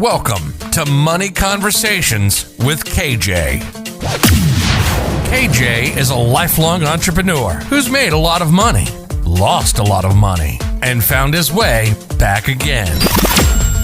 Welcome to Money Conversations with KJ. KJ is a lifelong entrepreneur who's made a lot of money, lost a lot of money, and found his way back again.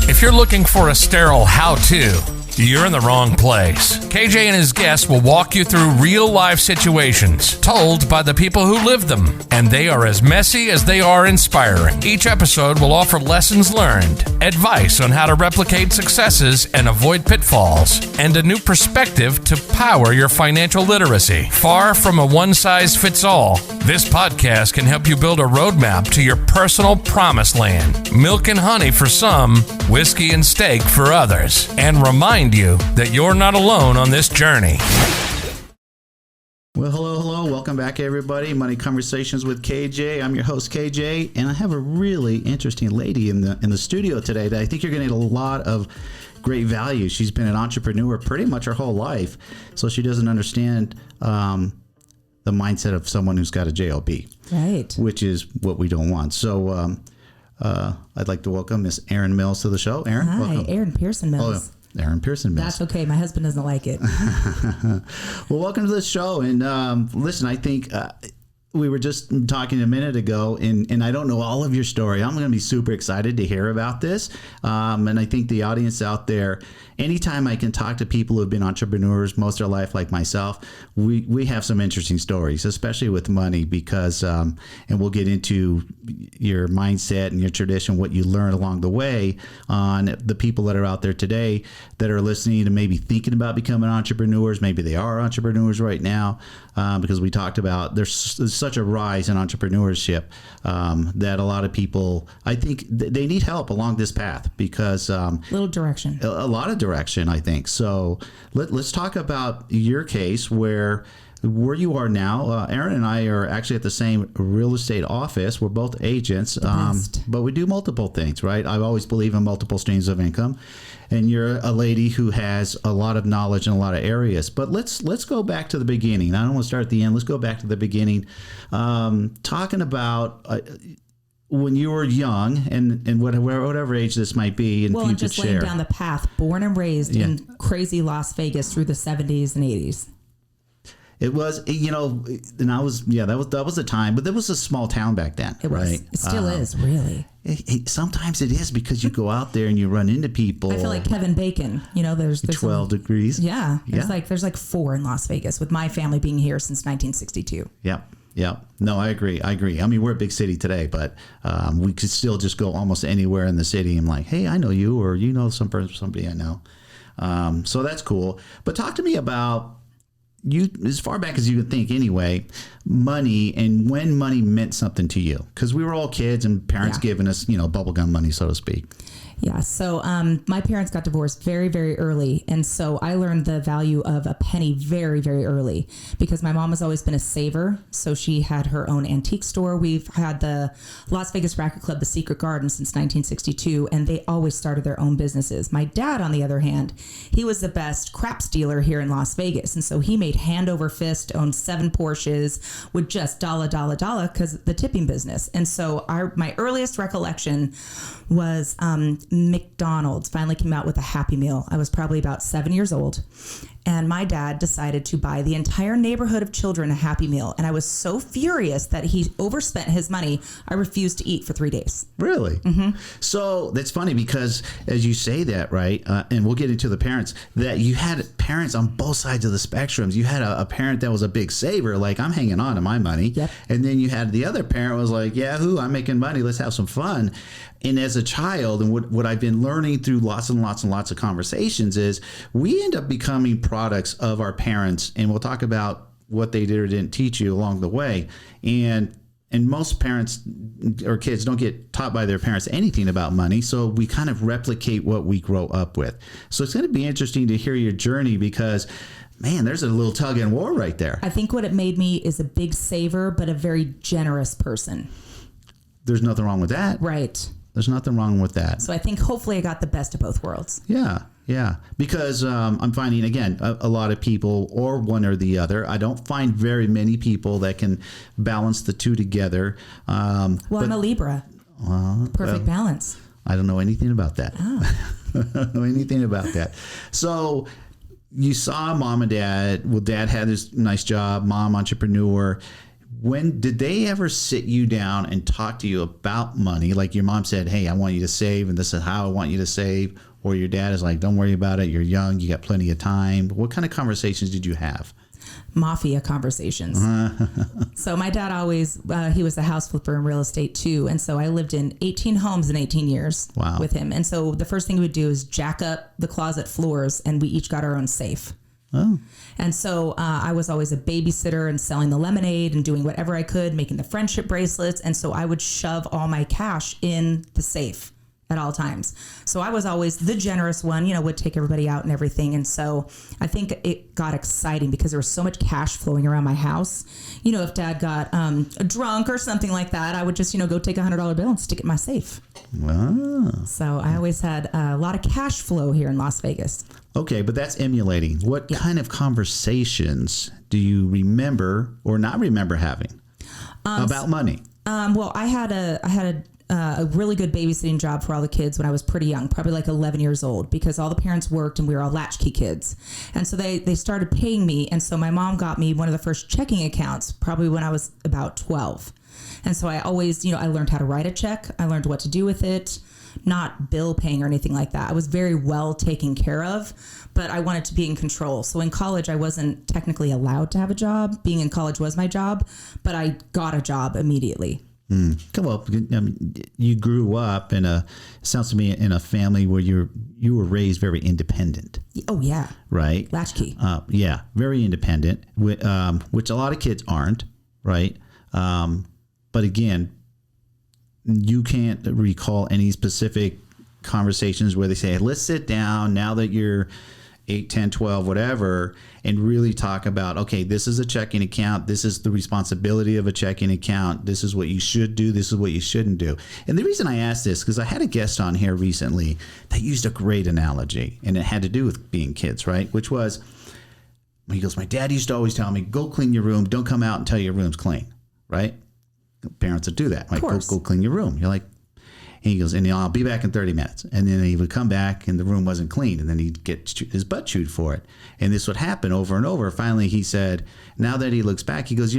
If you're looking for a sterile how-to, you're in the wrong place. KJ and his guests will walk you through real-life situations told by the people who live them, and they are as messy as they are inspiring. Each episode will offer lessons learned, advice on how to replicate successes and avoid pitfalls, and a new perspective to power your financial literacy. Far from a one-size-fits-all, this podcast can help you build a roadmap to your personal promised land. Milk and honey for some, whiskey and steak for others, and remind you that you're not alone on this journey. Well, hello. Welcome back, everybody. Money Conversations with KJ. I'm your host, KJ, and I have a really interesting lady in the studio today that I think you're going to get a lot of great value. She's been an entrepreneur pretty much her whole life, so she doesn't understand the mindset of someone who's got a JOB, right? Which is what we don't want. So I'd like to welcome Miss Erin Mills to the show. Erin, hi, welcome. Erin Pearson Mills. Oh, Erin Pearson Mills. That's okay. My husband doesn't like it. Well, welcome to the show. And listen, I think we were just talking a minute ago, and I don't know all of your story. I'm going to be super excited to hear about this. And I think the audience out there, anytime I can talk to people who have been entrepreneurs most of their life like myself, we have some interesting stories, especially with money, because, and we'll get into your mindset and your tradition, what you learn along the way on the people that are out there today that are listening and maybe thinking about becoming entrepreneurs. Maybe they are entrepreneurs right now, because we talked about there's such a rise in entrepreneurship that a lot of people, I think they need help along this path because little direction, a lot of direction, I think. So let's talk about your case where you are now. Erin and I are actually at the same real estate office. We're both agents, but we do multiple things, right? I've always believed in multiple streams of income. And you're a lady who has a lot of knowledge in a lot of areas. But let's go back to the beginning. I don't want to start at the end. Let's go back to the beginning. Talking about when you were young and whatever age this might be. And well, and just laying down the path, born and raised in crazy Las Vegas through the 70s and 80s. It was, and I was, that was the time, but there was a small town back then. It was. Right? It still is, really. Sometimes it is because you go out there and you run into people. I feel like Kevin Bacon. There's 12 degrees. Yeah. There's like 4 in Las Vegas, with my family being here since 1962. Yeah. No, I agree. I mean, we're a big city today, but we could still just go almost anywhere in the city and like, hey, I know you, or you know somebody I know. So that's cool. But talk to me about you, as far back as you can think anyway, money and when money meant something to you. Because we were all kids and parents giving us, bubblegum money, so to speak. Yeah. So my parents got divorced very, very early. And so I learned the value of a penny very, very early because my mom has always been a saver. So she had her own antique store. We've had the Las Vegas Racket Club, the Secret Garden, since 1962, and they always started their own businesses. My dad, on the other hand, he was the best craps dealer here in Las Vegas. And so he made hand over fist, owned 7 Porsches with just dollar because the tipping business. And so my earliest recollection was McDonald's finally came out with a Happy Meal. I was probably about 7 years old. And my dad decided to buy the entire neighborhood of children a Happy Meal. And I was so furious that he overspent his money, I refused to eat for 3 days. Really? Mm-hmm. So that's funny because as you say that, right, and we'll get into the parents, that you had parents on both sides of the spectrums. You had a parent that was a big saver, like, I'm hanging on to my money. Yep. And then you had the other parent was like, yahoo, I'm making money. Let's have some fun. And as a child, and what I've been learning through lots and lots and lots of conversations is we end up becoming products of our parents. And we'll talk about what they did or didn't teach you along the way. And most parents or kids don't get taught by their parents anything about money. So we kind of replicate what we grow up with. So it's going to be interesting to hear your journey because, man, there's a little tug and war right there. I think what it made me is a big saver, but a very generous person. There's nothing wrong with that. Right. There's nothing wrong with that. So I think hopefully I got the best of both worlds. Yeah. Because I'm finding, again, a lot of people, or one or the other. I don't find very many people that can balance the two together. I'm a Libra. Perfect balance. I don't know anything about that. Oh. know anything about that. So you saw mom and dad. Well, dad had this nice job, mom entrepreneur. When did they ever sit you down and talk to you about money? Like your mom said, hey, I want you to save, and this is how I want you to save. Or your dad is like, don't worry about it. You're young. You got plenty of time. What kind of conversations did you have? Mafia conversations. So my dad always, he was a house flipper in real estate too. And so I lived in 18 homes in 18 years with him. And so the first thing we would do is jack up the closet floors, and we each got our own safe. Oh. And so I was always a babysitter and selling the lemonade and doing whatever I could, making the friendship bracelets. And so I would shove all my cash in the safe at all times. So I was always the generous one, would take everybody out and everything. And so I think it got exciting because there was so much cash flowing around my house. If dad got drunk or something like that, I would just, go take $100 bill and stick it in my safe. Wow. So I always had a lot of cash flow here in Las Vegas. Okay, but that's emulating. What kind of conversations do you remember or not remember having about money? Well, I had a really good babysitting job for all the kids when I was pretty young, probably like 11 years old, because all the parents worked and we were all latchkey kids. And so they started paying me. And so my mom got me one of the first checking accounts probably when I was about 12. And so I always, I learned how to write a check. I learned what to do with it, not bill paying or anything like that. I was very well taken care of, but I wanted to be in control. So in college, I wasn't technically allowed to have a job. Being in college was my job, but I got a job immediately. Come on, you grew up sounds to me in a family where you were raised very independent. Oh yeah, right. Latchkey. Yeah, very independent, which a lot of kids aren't, right? But again, you can't recall any specific conversations where they say, hey, let's sit down now that you're 8, 10, 12, whatever, and really talk about, okay, this is a checking account. This is the responsibility of a checking account. This is what you should do. This is what you shouldn't do. And the reason I asked this, because I had a guest on here recently that used a great analogy, and it had to do with being kids, right? Which was, he goes, my dad used to always tell me, go clean your room. Don't come out until your room's clean, right? Parents would do that. Like, go clean your room. You're like, and he goes, and I'll be back in 30 minutes. And then he would come back and the room wasn't clean. And then he'd get his butt chewed for it. And this would happen over and over. Finally, he said, now that he looks back, he goes,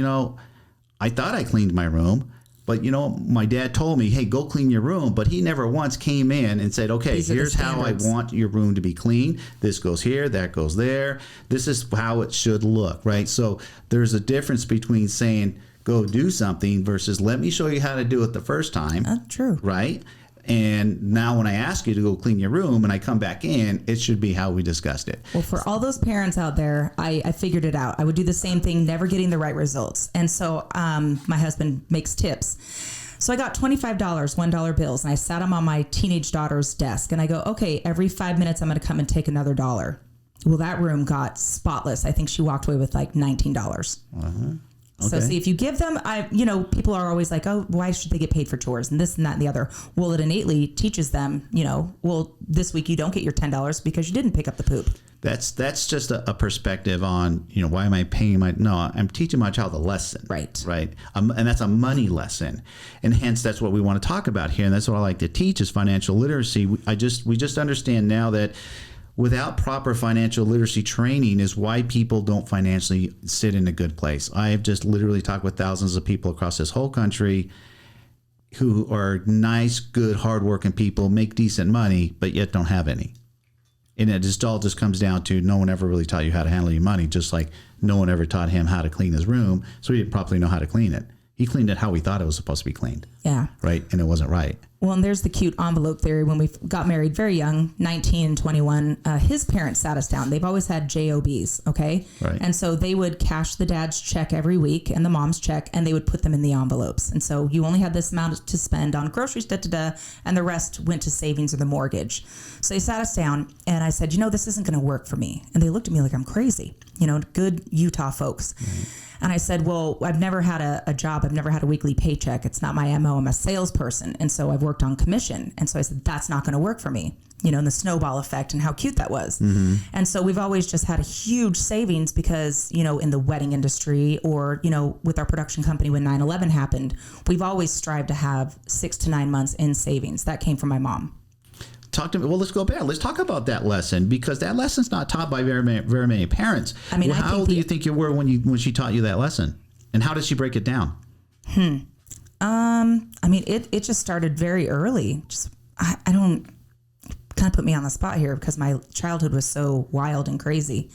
I thought I cleaned my room. But, my dad told me, hey, go clean your room. But he never once came in and said, okay, here's how I want your room to be clean. This goes here, that goes there. This is how it should look, right? So there's a difference between saying, go do something versus let me show you how to do it the first time. True. Right? And now when I ask you to go clean your room and I come back in, it should be how we discussed it. Well, for all those parents out there, I figured it out. I would do the same thing, never getting the right results. And so my husband makes tips. So I got $25 $1 bills, and I sat them on my teenage daughter's desk. And I go, okay, every 5 minutes I'm going to come and take another $1. Well, that room got spotless. I think she walked away with like $19. Uh-huh. Okay. So see, if you give them, people are always like, oh, why should they get paid for chores and this and that and the other? Well, it innately teaches them, well, this week you don't get your $10 because you didn't pick up the poop. That's just a perspective on, why am I paying I'm teaching my child a lesson. Right. Right. And that's a money lesson. And hence that's what we want to talk about here. And that's what I like to teach is financial literacy. We just understand now that without proper financial literacy training is why people don't financially sit in a good place. I have just literally talked with thousands of people across this whole country who are nice, good, hardworking people, make decent money, but yet don't have any. And it all just comes down to no one ever really taught you how to handle your money, just like no one ever taught him how to clean his room, so he didn't properly know how to clean it. He cleaned it how he thought it was supposed to be cleaned. Yeah. Right? And it wasn't right. Well, and there's the cute envelope theory. When we got married very young, 19 and 21, his parents sat us down. They've always had JOBs, okay? Right. And so they would cash the dad's check every week and the mom's check, and they would put them in the envelopes. And so you only had this amount to spend on groceries, and the rest went to savings or the mortgage. So they sat us down, and I said, this isn't going to work for me. And they looked at me like I'm crazy, good Utah folks. Right. And I said, well, I've never had a job. I've never had a weekly paycheck. It's not my MO. I'm a salesperson. And so I've worked on commission. And so I said, that's not going to work for me, and the snowball effect and how cute that was. Mm-hmm. And so we've always just had a huge savings because, in the wedding industry or, with our production company when 9/11 happened, we've always strived to have 6 to 9 months in savings. That came from my mom. talk to me. Well, let's go back. Let's talk about that lesson, because that lesson's not taught by very many parents. I mean, how old do you think you were when she taught you that lesson? And how did she break it down? I mean, it just started very early. I don't kind of put me on the spot here because my childhood was so wild and crazy.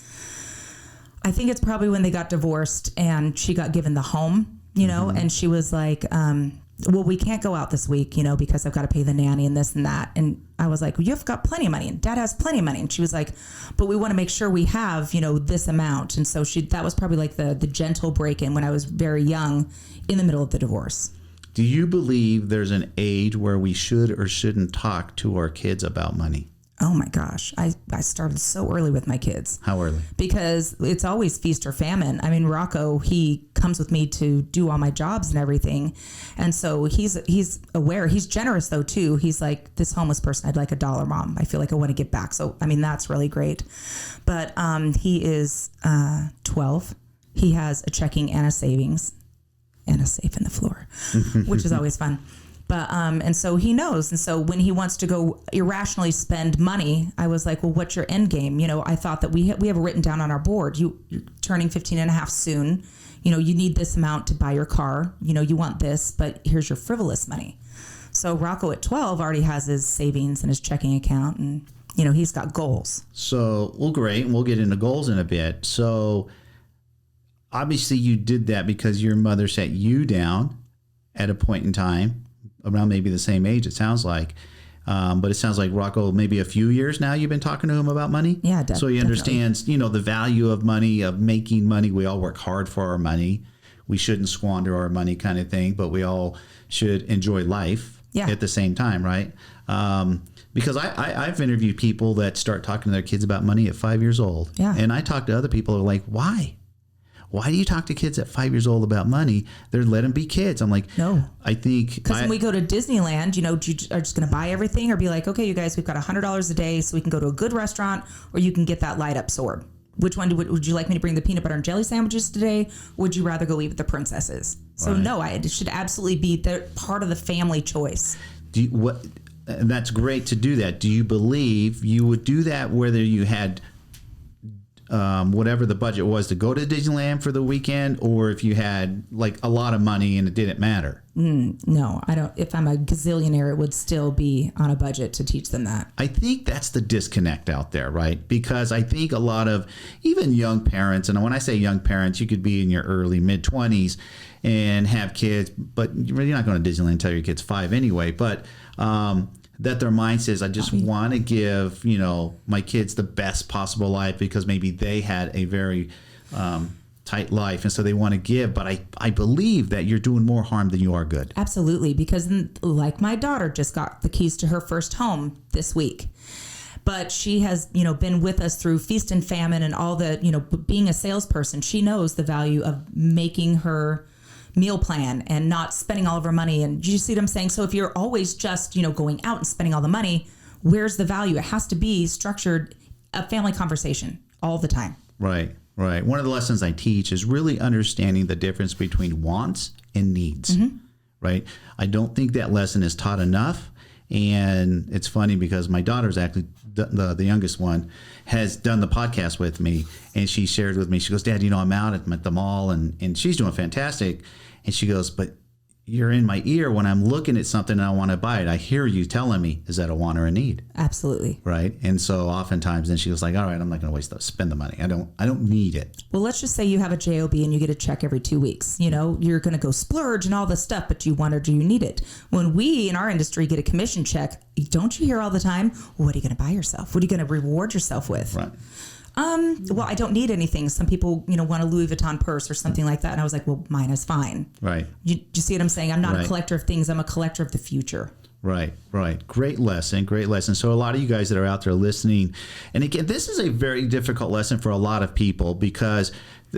I think it's probably when they got divorced and she got given the home, you know, and she was like, well, we can't go out this week, you know, because I've got to pay the nanny and this and that. And I was like, well, you've got plenty of money and Dad has plenty of money. And she was like, but we want to make sure we have, you know, this amount. And so that was probably like the gentle break-in when I was very young in the middle of the divorce. Do you believe there's an age where we should or shouldn't talk to our kids about money? Oh my gosh. I started so early with my kids. How early? Because it's always feast or famine. I mean, Rocco, he comes with me to do all my jobs and everything. And so he's aware. He's generous though too. He's like, this homeless person, I'd like $1, Mom. I feel like I want to give back. So, I mean, that's really great. But he is 12. He has a checking and a savings and a safe in the floor, which is always fun. But, and so he knows. And so when he wants to go irrationally spend money, I was like, well, what's your end game? You know, I thought that we have it written down on our board. You're turning 15 and a half soon. You know, you need this amount to buy your car. You know, you want this, but here's your frivolous money. So Rocco at 12 already has his savings and his checking account, and, you know, he's got goals. So, well, great. We'll get into goals in a bit. So obviously you did that because your mother sat you down at a point in time around maybe the same age, it sounds like. But it sounds like Rocco, maybe a few years now you've been talking to him about money? Yeah, So he understands, you know, the value of money, of making money. We all work hard for our money. We shouldn't squander our money kind of thing, but we all should enjoy life at the same time, right? Because I've interviewed people that start talking to their kids about money at 5 years old. Yeah. And I talk to other people who are like, why? Why do you talk to kids at 5 years old about money? Let them be kids. I'm like, no. I think because when we go to Disneyland, you know, you are just going to buy everything, or be like, okay, you guys, we've got $100 a day, so we can go to a good restaurant, or you can get that light up sword. Which one would you like me to bring? The peanut butter and jelly sandwiches today? Or would you rather go eat with the princesses? So no, it should absolutely be part of the family choice. And that's great to do that. Do you believe you would do that whether you had whatever the budget was to go to Disneyland for the weekend, or if you had like a lot of money and it didn't matter? No, I don't. If I'm a gazillionaire, it would still be on a budget to teach them that. I think that's the disconnect out there, right? Because I think a lot of even young parents, and when I say young parents, you could be in your early mid-20s and have kids, but you're not going to Disneyland until your kid's 5 anyway. But that their mind says, I just want to give, you know, my kids the best possible life because maybe they had a very tight life, and so they want to give. But I believe that you're doing more harm than you are good. Absolutely, because like my daughter just got the keys to her first home this week. But she has, you know, been with us through feast and famine and all the, you know, being a salesperson. She knows the value of making her meal plan and not spending all of her money. And do you see what I'm saying? So if you're always just, you know, going out and spending all the money, where's the value? It has to be structured, a family conversation all the time. Right. One of the lessons I teach is really understanding the difference between wants and needs. Right. I don't think that lesson is taught enough. And it's funny because my daughter's actually the youngest one has done the podcast with me, and she shared with me, she goes, Dad, you know, I'm out at the mall and she's doing fantastic. And she goes, but you're in my ear when I'm looking at something and I want to buy it. I hear you telling me, is that a want or a need? Absolutely. Right. And so oftentimes then she was like, all right, I'm not going to spend the money. I don't need it. Well, let's just say you have a JOB and you get a check every 2 weeks. You know, you're going to go splurge and all this stuff, but do you want or do you need it? When we in our industry get a commission check, don't you hear all the time, what are you going to buy yourself? What are you going to reward yourself with? Right. Well, I don't need anything. Some people, you know, want a Louis Vuitton purse or something like that. And I was like, well, mine is fine. Right. You see what I'm saying? I'm not a collector of things. I'm a collector of the future. Right. Great lesson. So a lot of you guys that are out there listening, and again, this is a very difficult lesson for a lot of people because,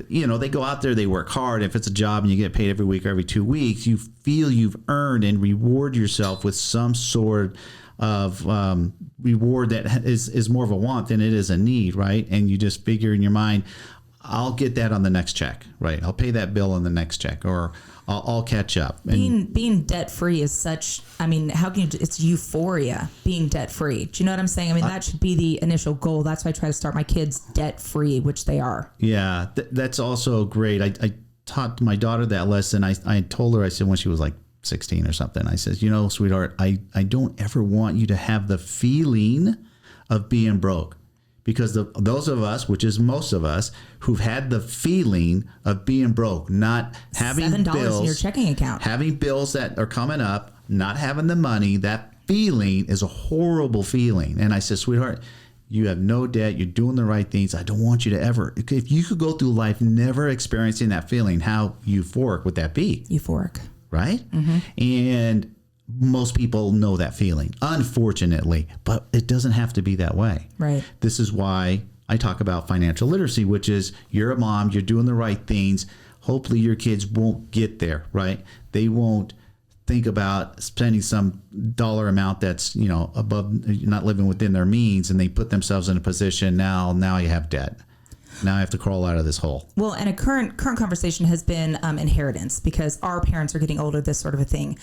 you know, they go out there, they work hard. If it's a job and you get paid every week or every 2 weeks, you feel you've earned and reward yourself with some sort of reward that is more of a want than it is a need, right? And you just figure in your mind, I'll get that on the next check, right? I'll pay that bill on the next check, or I'll catch up. And Being debt free is such, I mean, how can you, it's euphoria being debt free. Do you know what I'm saying? I mean, that should be the initial goal. That's why I try to start my kids debt free, which they are. Yeah, that's also great. I taught my daughter that lesson. I told her, I said, when she was like 16 or something, I said, sweetheart, I don't ever want you to have the feeling of being broke. Because those of us, which is most of us, who've had the feeling of being broke, not having $7 bills in your checking account, having bills that are coming up, not having the money, that feeling is a horrible feeling. And I said, sweetheart, you have no debt. You're doing the right things. I don't want you to ever, if you could go through life never experiencing that feeling, how euphoric would that be? Euphoric. Right? Mm-hmm. And most people know that feeling, unfortunately, but it doesn't have to be that way. Right. This is why I talk about financial literacy, which is you're a mom, you're doing the right things. Hopefully your kids won't get there, right? They won't think about spending some dollar amount that's, above, not living within their means, and they put themselves in a position now you have debt. Now I have to crawl out of this hole. Well, and a current conversation has been inheritance, because our parents are getting older, this sort of a thing.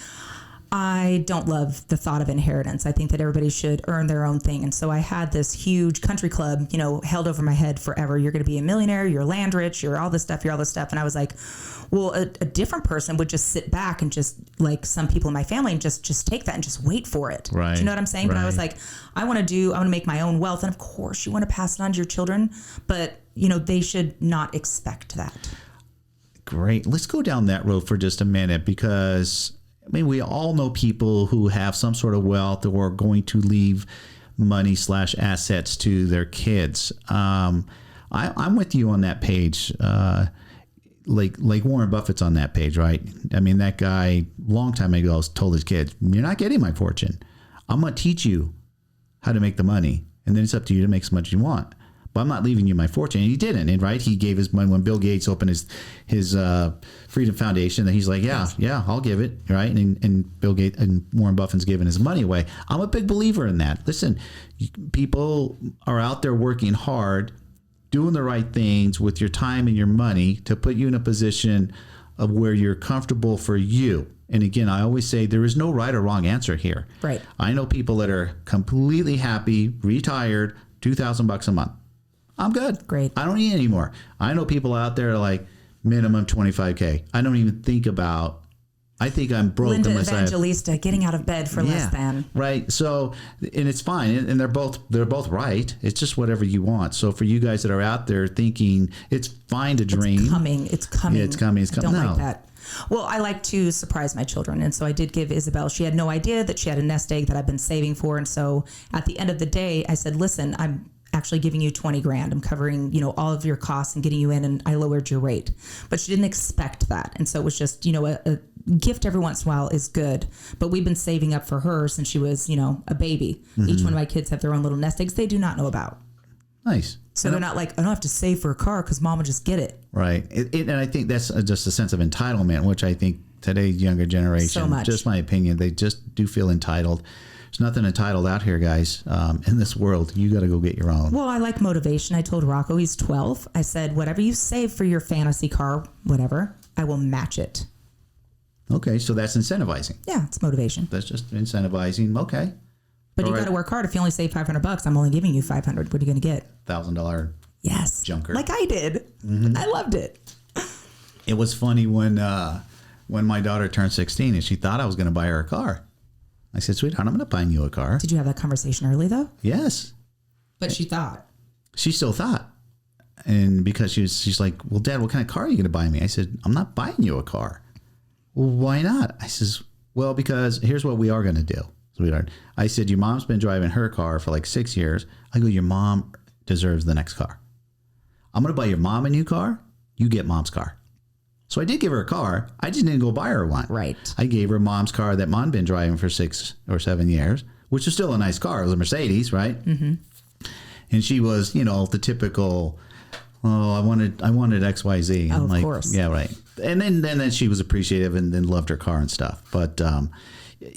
I don't love the thought of inheritance. I think that everybody should earn their own thing. And so I had this huge country club, held over my head forever. You're going to be a millionaire. You're land rich. You're all this stuff. You're all this stuff. And I was like, well, a different person would just sit back and just, like some people in my family, and just take that and just wait for it. Right. Do you know what I'm saying? Right. But I was like, I want to make my own wealth. And of course you want to pass it on to your children, but they should not expect that. Great. Let's go down that road for just a minute, because we all know people who have some sort of wealth or are going to leave money / assets to their kids. I'm with you on that page. Like Warren Buffett's on that page, right? I mean, that guy long time ago told his kids, you're not getting my fortune. I'm going to teach you how to make the money, and then it's up to you to make as much as you want. But I'm not leaving you my fortune. And he didn't. And right, he gave his money when Bill Gates opened his Freedom Foundation. And he's like, yeah, I'll give it. Right. And Bill Gates and Warren Buffett's giving his money away. I'm a big believer in that. Listen, people are out there working hard, doing the right things with your time and your money to put you in a position of where you're comfortable for you. And again, I always say there is no right or wrong answer here. Right. I know people that are completely happy, retired, $2,000 a month. I'm good. Great. I don't need any more. I know people out there like minimum $25K. I don't even think about, I think I'm broke. Linda unless Evangelista getting out of bed for less than. Right. So, and it's fine. And they're both right. It's just whatever you want. So for you guys that are out there thinking it's fine to dream. It's coming. Yeah, it's coming. I don't like that. Well, I like to surprise my children. And so I did give Isabel, she had no idea that she had a nest egg that I've been saving for. And so at the end of the day, I said, listen, I'm actually giving you $20,000. I'm covering, all of your costs and getting you in, and I lowered your rate. But she didn't expect that. And so it was just, a gift every once in a while is good. But we've been saving up for her since she was, a baby. Mm-hmm. Each one of my kids have their own little nest eggs they do not know about. Nice. So they're not like, I don't have to save for a car because mom will just get it. Right. And I think that's just a sense of entitlement, which I think today's younger generation, so much. Just my opinion, they just do feel entitled. There's nothing entitled out here, guys. In this world, you got to go get your own. Well, I like motivation. I told Rocco, he's 12. I said, whatever you save for your fantasy car, whatever, I will match it. Okay, so that's incentivizing. Yeah, it's motivation. That's just incentivizing. Okay. But you got to work hard. If you only save $500, I'm only giving you $500. What are you going to get? $1,000. Yes. Junker. Like I did. Mm-hmm. I loved it. It was funny when my daughter turned 16 and she thought I was going to buy her a car. I said, sweetheart, I'm not buying you a car. Did you have that conversation early, though? Yes. But she thought. She still thought. And because she's like, well, Dad, what kind of car are you going to buy me? I said, I'm not buying you a car. Well, why not? I says, well, because here's what we are going to do, sweetheart. I said, your mom's been driving her car for like 6 years. I go, your mom deserves the next car. I'm going to buy your mom a new car. You get mom's car. So I did give her a car. I just didn't go buy her one. Right. I gave her mom's car that mom been driving for 6 or 7 years, which is still a nice car. It was a Mercedes, right? Mm-hmm. And she was, the typical, I wanted XYZ. Oh, I'm like, of course. Yeah, right. And then she was appreciative and then loved her car and stuff. But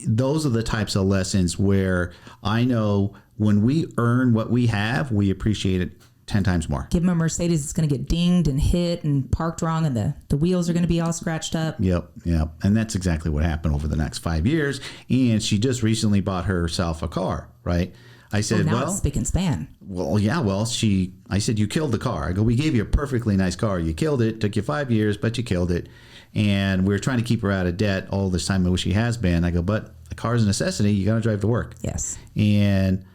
those are the types of lessons where I know when we earn what we have, we appreciate it 10 times more. Give them a Mercedes, it's going to get dinged and hit and parked wrong, and the wheels are going to be all scratched up. Yep. And that's exactly what happened over the next 5 years. And she just recently bought herself a car, right? I said, now it's spick and span. Well, yeah, I said, you killed the car. I go, we gave you a perfectly nice car. You killed it. Took you 5 years, but you killed it. And we're trying to keep her out of debt all this time, which she has been. I go, but a car is a necessity. You got to drive to work. Yes. And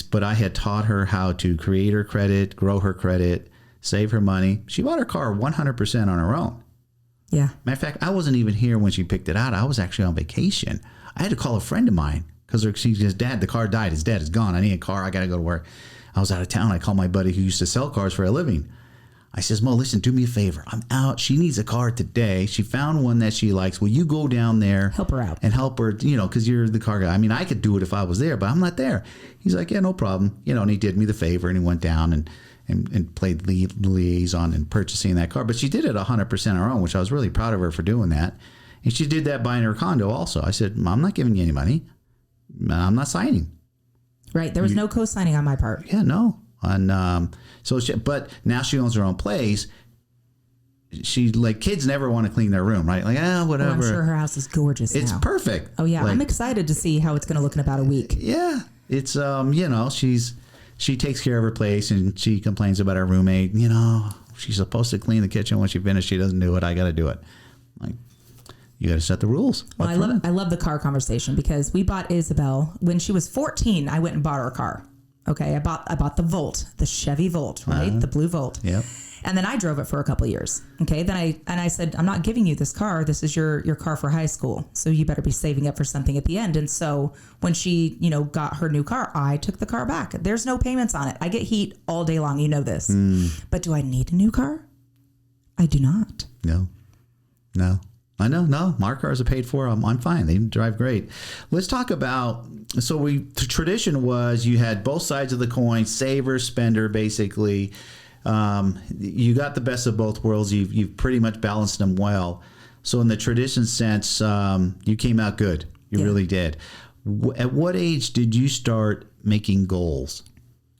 but I had taught her how to create her credit, grow her credit, save her money. She bought her car 100% on her own. Yeah. Matter of fact, I wasn't even here when she picked it out. I was actually on vacation. I had to call a friend of mine because his dad, the car died. His dad is gone. I need a car. I got to go to work. I was out of town. I called my buddy who used to sell cars for a living. I says, Mo, listen, do me a favor. I'm out. She needs a car today. She found one that she likes. Will you go down there? Help her out. And help her, because you're the car guy. I mean, I could do it if I was there, but I'm not there. He's like, yeah, no problem. And he did me the favor, and he went down and played the liaison in purchasing that car. But she did it 100% on her own, which I was really proud of her for doing that. And she did that buying her condo also. I said, I'm not giving you any money. I'm not signing. Right. There was no co-signing on my part. Yeah, no. But now she owns her own place. She kids never want to clean their room, right? Whatever. Well, I'm sure her house is gorgeous. It's now. perfect. Oh yeah, I'm excited to see how it's going to look in about a week. Yeah, it's she takes care of her place, and she complains about her roommate. She's supposed to clean the kitchen when she finishes. She doesn't do it. I got to do it. You got to set the rules. Well, I love the car conversation because we bought Isabel when she was 14. I went and bought her a car. Okay, I bought the Volt, the Chevy Volt, right? The blue Volt. Yep. And then I drove it for a couple of years. Okay, then I said, I'm not giving you this car. This is your car for high school. So you better be saving up for something at the end. And so when she, got her new car, I took the car back. There's no payments on it. I get heat all day long. You know this. But do I need a new car? I do not. No. I know. No, my cars are paid for. I'm fine. They drive great. Let's talk about. So the tradition was you had both sides of the coin, saver, spender, basically. You got the best of both worlds. You've pretty much balanced them well. So in the tradition sense, you came out good. You really did. At what age did you start making goals?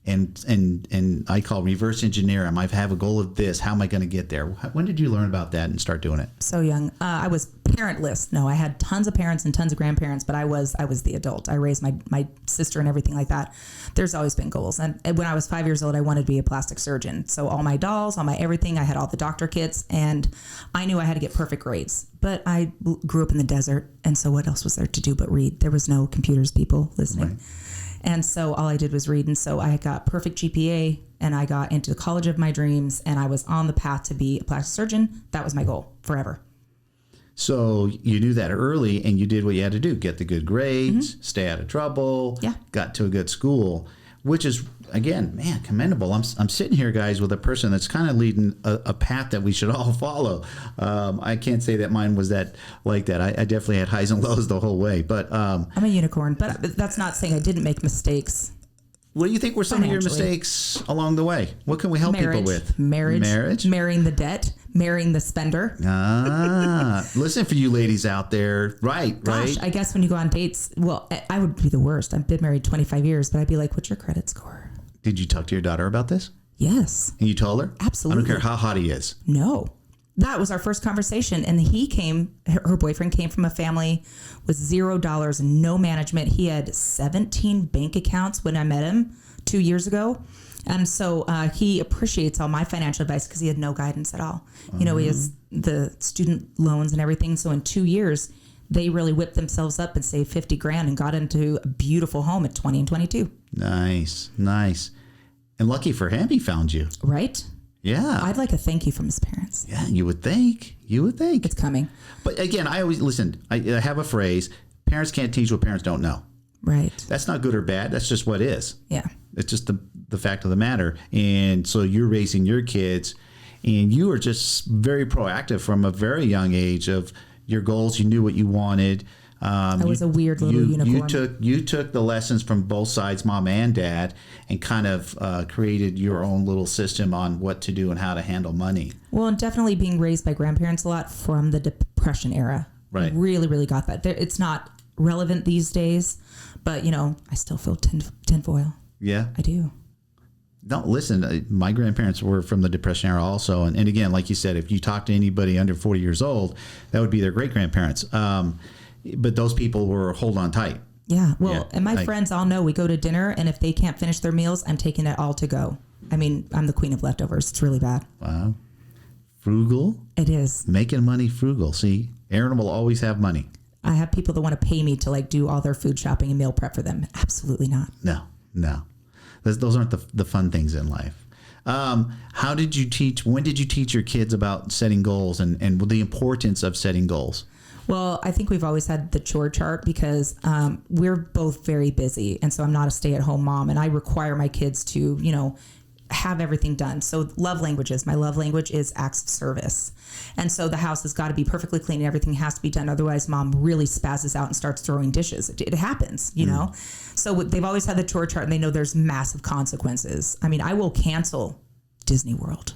And I call reverse engineer them. I have a goal of this. How am I going to get there? When did you learn about that and start doing it? So young. I was parentless. No, I had tons of parents and tons of grandparents, but I was the adult. I raised my sister and everything like that. There's always been goals. And when I was 5 years old, I wanted to be a plastic surgeon. So all my dolls, all my everything, I had all the doctor kits, and I knew I had to get perfect grades. But I grew up in the desert, and so what else was there to do but read? There was no computers, people listening. Right. And so all I did was read. And so I got perfect GPA, and I got into the college of my dreams, and I was on the path to be a plastic surgeon. That was my goal forever. So you knew that early, and you did what you had to do. Get the good grades, stay out of trouble, got to a good school, which is, again, man, commendable. I'm sitting here, guys, with a person that's kind of leading a path that we should all follow. I can't say that mine was like that. I definitely had highs and lows the whole way. But I'm a unicorn, but that's not saying I didn't make mistakes. What do you think were some of your mistakes along the way? What can we help people with? Marriage. Marrying the debt. Marrying the spender. Listen for you ladies out there. Right. I guess when you go on dates, well, I would be the worst. I've been married 25 years, but I'd be like, what's your credit score? Did you talk to your daughter about this? Yes. And you told her? Absolutely. I don't care how hot he is. No. That was our first conversation. And her boyfriend came from a family with $0, no management. He had 17 bank accounts when I met him 2 years ago. And so he appreciates all my financial advice because he had no guidance at all. He has the student loans and everything. So in 2 years, they really whipped themselves up and saved $50,000 and got into a beautiful home at 20 and 22. Nice. And lucky for him, he found you. Right? Yeah. I'd like a thank you from his parents. Yeah, you would think. It's coming. But again, I always, listen, I have a phrase, parents can't teach what parents don't know. Right. That's not good or bad. That's just what is. Yeah. It's just the fact of the matter. And so you're raising your kids, and you are just very proactive from a very young age of your goals. You knew what you wanted. I was a weird little unicorn. You took the lessons from both sides, mom and dad, and kind of created your own little system on what to do and how to handle money. Well, and definitely being raised by grandparents a lot from the Depression era. Right. I really, really got that. It's not relevant these days, but, I still feel tinfoil. Yeah. I do. No, listen, my grandparents were from the Depression era also. And again, like you said, if you talk to anybody under 40 years old, that would be their great-grandparents. But those people were hold on tight. Yeah. Well, and my friends all know we go to dinner, and if they can't finish their meals, I'm taking it all to go. I mean, I'm the queen of leftovers. It's really bad. Wow. Frugal? It is. Making money frugal. See, Erin will always have money. I have people that want to pay me to like do all their food shopping and meal prep for them. Absolutely not. No. Those aren't the fun things in life. When did you teach your kids about setting goals and the importance of setting goals? Well, I think we've always had the chore chart because we're both very busy. And so I'm not a stay-at-home mom, and I require my kids to, have everything done. So love languages. My love language is acts of service. And so the house has got to be perfectly clean and everything has to be done. Otherwise, mom really spazzes out and starts throwing dishes. It happens, you know? So they've always had the chore chart, and they know there's massive consequences. I mean, I will cancel Disney World,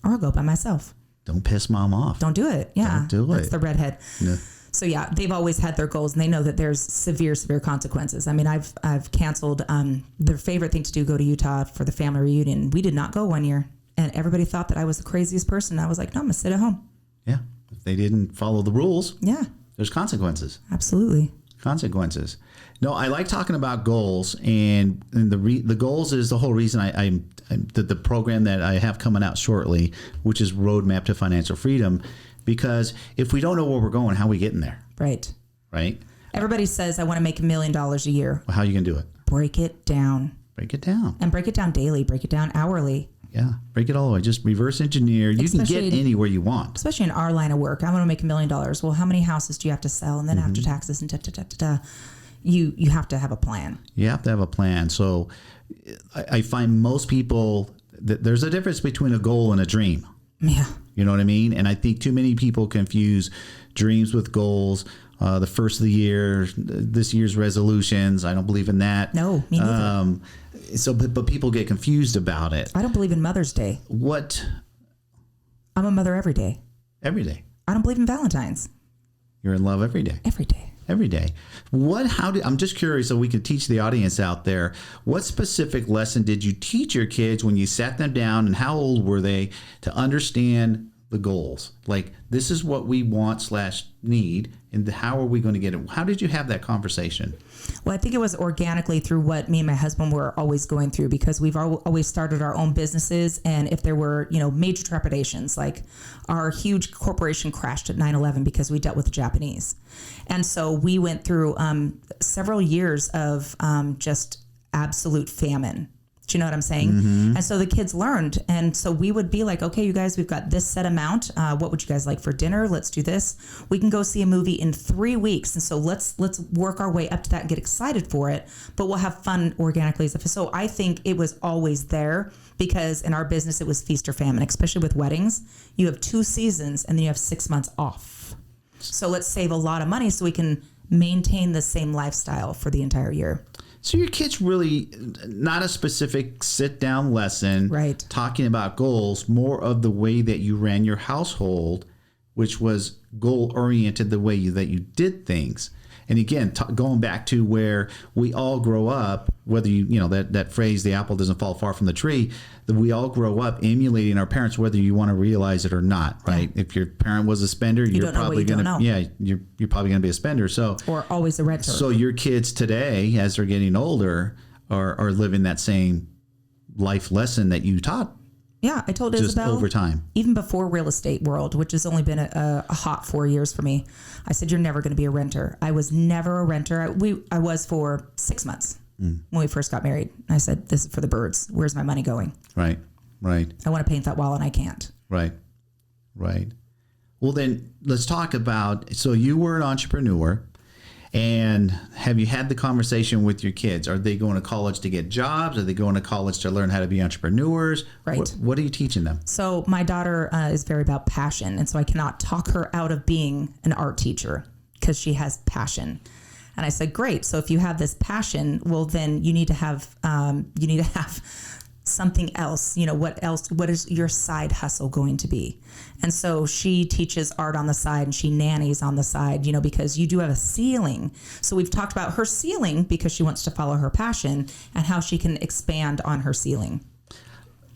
or I'll go by myself. Don't piss mom off. Don't do it. Yeah. Don't do it. That's the redhead. No. So yeah, they've always had their goals, and they know that there's severe consequences. I mean, I've canceled their favorite thing to do, go to Utah for the family reunion. We did not go one year, and everybody thought that I was the craziest person. I was like, no, I'm gonna sit at home. Yeah, if they didn't follow the rules, there's consequences. Absolutely. Consequences. No, I like talking about goals, and the goals is the whole reason I'm the program that I have coming out shortly, which is Roadmap to Financial Freedom. Because if we don't know where we're going, how are we getting there? Right. Everybody says, I want to make $1 million a year. Well, how are you going to do it? Break it down. And break it down daily. Break it down hourly. Yeah. Break it all the way. Just reverse engineer. You can get anywhere you want. Especially in our line of work. I want to make $1 million. Well, how many houses do you have to sell? And then after taxes and you have to have a plan. You have to have a plan. So I find most people, there's a difference between a goal and a dream. Yeah. You know what I mean? And I think too many people confuse dreams with goals. The first of the year, this year's resolutions. I don't believe in that. No, me neither. But people get confused about it. I don't believe in Mother's Day. What? I'm a mother every day. Every day. I don't believe in Valentine's. You're in love every day. Every day. Every day. I'm just curious, so we can teach the audience out there, what specific lesson did you teach your kids when you sat them down, and how old were they to understand the goals? Like, this is what we want / need, and how are we going to get it? How did you have that conversation? Well, I think it was organically through what me and my husband were always going through, because we've always started our own businesses. And if there were, major trepidations, like our huge corporation crashed at 9/11 because we dealt with the Japanese. And so we went through several years of just absolute famine. Do you know what I'm saying? Mm-hmm. And so the kids learned. And so we would be like, okay, you guys, we've got this set amount. What would you guys like for dinner? Let's do this. We can go see a movie in 3 weeks. And so let's work our way up to that and get excited for it. But we'll have fun organically. So I think it was always there, because in our business, it was feast or famine, especially with weddings. You have 2 seasons and then you have 6 months off. So let's save a lot of money so we can maintain the same lifestyle for the entire year. So your kids really, not a specific sit-down lesson, right, talking about goals, more of the way that you ran your household, which was goal-oriented, the way that you did things. And again, going back to where we all grow up, whether that phrase, the apple doesn't fall far from the tree, that we all grow up emulating our parents, whether you want to realize it or not, right? Yeah. If your parent was a spender, you're probably going to, you're probably going to be a spender. So, or always a renter. So your kids today, as they're getting older, are living that same life lesson that you taught. Yeah, I told just Isabel over time, even before real estate world, which has only been a hot 4 years for me. I said, you're never going to be a renter. I was never a renter. I was for 6 months when we first got married. I said, this is for the birds. Where's my money going? Right. I want to paint that wall and I can't. Right. Well, then let's talk about, so you were an entrepreneur. And have you had the conversation with your kids? Are they going to college to get jobs? Are they going to college to learn how to be entrepreneurs? Right. What are you teaching them? So my daughter is very about passion. And so I cannot talk her out of being an art teacher because she has passion. And I said, great. So if you have this passion, well, then you need to have something else. What is your side hustle going to be? And so she teaches art on the side and she nannies on the side, because you do have a ceiling. So we've talked about her ceiling because she wants to follow her passion and how she can expand on her ceiling.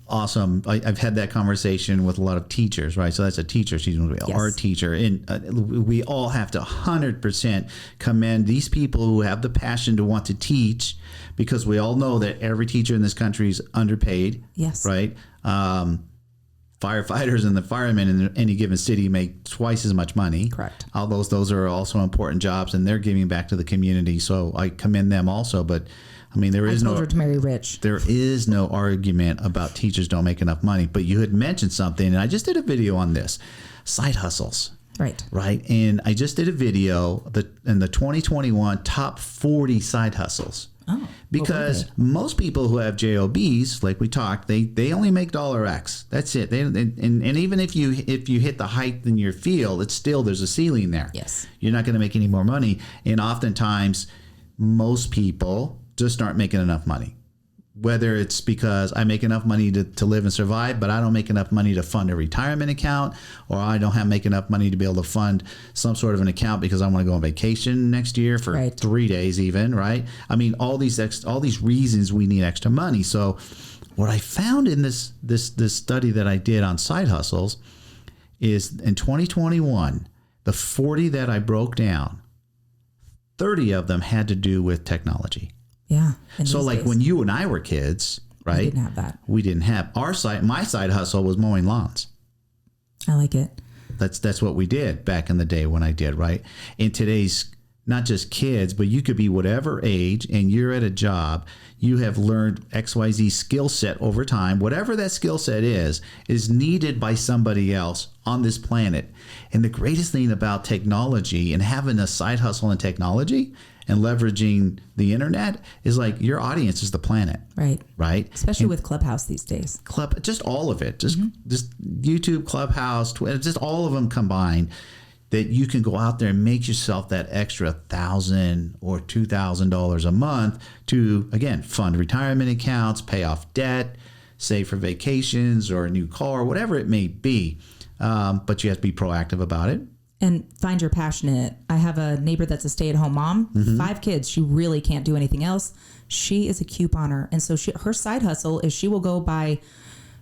Awesome. I've had that conversation with a lot of teachers, right? So that's a teacher. She's going to be an art teacher. And we all have to 100% commend these people who have the passion to want to teach, because we all know that every teacher in this country is underpaid. Yes. Right? Firefighters and the firemen in any given city make twice as much money. Correct. All those are also important jobs, and they're giving back to the community. So I commend them also. But I mean, I told her to marry rich. There is no argument about teachers don't make enough money. But you had mentioned something, and I just did a video on this: side hustles. Right. And I just did a video in the 2021 top 40 side hustles. Oh, because most people who have JOBs, like we talked, they only make $X. That's it. And even if you hit the height in your field, it's still, there's a ceiling there. Yes. You're not going to make any more money. And oftentimes, most people just aren't making enough money. Whether it's because I make enough money to live and survive, but I don't make enough money to fund a retirement account, or I don't make enough money to be able to fund some sort of an account because I want to go on vacation next year for 3 days even, right? I mean, all these reasons we need extra money. So what I found in this study that I did on side hustles is in 2021, the 40 that I broke down, 30 of them had to do with technology. Yeah. So like when you and I were kids, right? We didn't have that. We didn't have my side hustle was mowing lawns. I like it. That's what we did back in the day when I did, right? In today's, not just kids, but you could be whatever age and you're at a job, you have learned XYZ skill set over time. Whatever that skill set is needed by somebody else on this planet. And the greatest thing about technology and having a side hustle in technology and leveraging the internet is like your audience is the planet. Right. Especially with Clubhouse these days. Just all of it. Just YouTube, Clubhouse, Twitter, just all of them combined, that you can go out there and make yourself that extra $1,000 or $2,000 a month to, again, fund retirement accounts, pay off debt, save for vacations or a new car, whatever it may be. But you have to be proactive about it. And find your passion in it. I have a neighbor that's a stay-at-home mom, 5 kids. She really can't do anything else. She is a couponer. And so her side hustle is she will go buy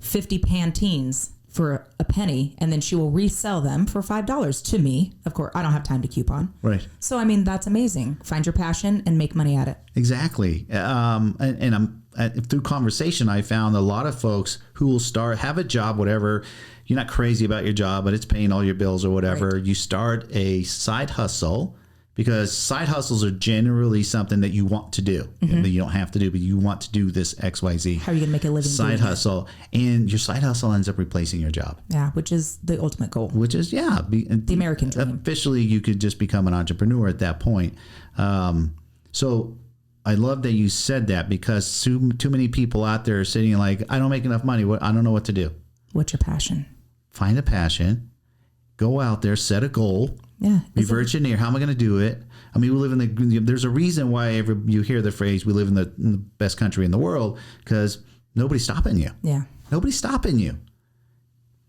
50 Pantenes for a penny, and then she will resell them for $5 to me. Of course, I don't have time to coupon. Right. So, I mean, that's amazing. Find your passion and make money at it. Exactly. And through conversation, I found a lot of folks who will have a job, whatever. You're not crazy about your job, but it's paying all your bills or whatever. Right. You start a side hustle, because side hustles are generally something that you want to do. That you don't have to do, but you want to do this XYZ. How are you going to make a living? Side hustle. And your side hustle ends up replacing your job. Yeah, which is the ultimate goal. Which is, the American dream. Officially, you could just become an entrepreneur at that point. So I love that you said that, because too many people out there are sitting like, I don't make enough money. I don't know what to do. What's your passion? Find a passion. Go out there, set a goal. Yeah. Reverse engineer. How am I going to do it? I mean, we live there's a reason why you hear the phrase, we live in the best country in the world, because nobody's stopping you. Yeah. Nobody's stopping you.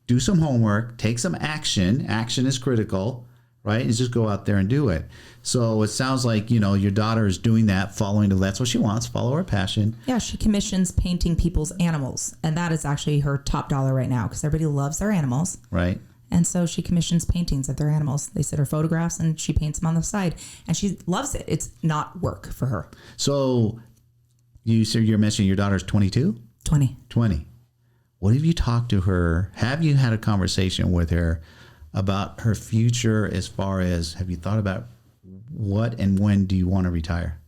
Do some homework, take some action. Action is critical, right? And just go out there and do it. So it sounds like, your daughter is doing that, that's what she wants, follow her passion. Yeah, she commissions painting people's animals. And that is actually her top dollar right now, because everybody loves their animals. Right. And so she commissions paintings of their animals. They send her photographs and she paints them on the side. And she loves it. It's not work for her. So you're mentioning your daughter's 22? 20. What have you talked to her? Have you had a conversation with her about her future, as far as, have you thought about what and when do you want to retire?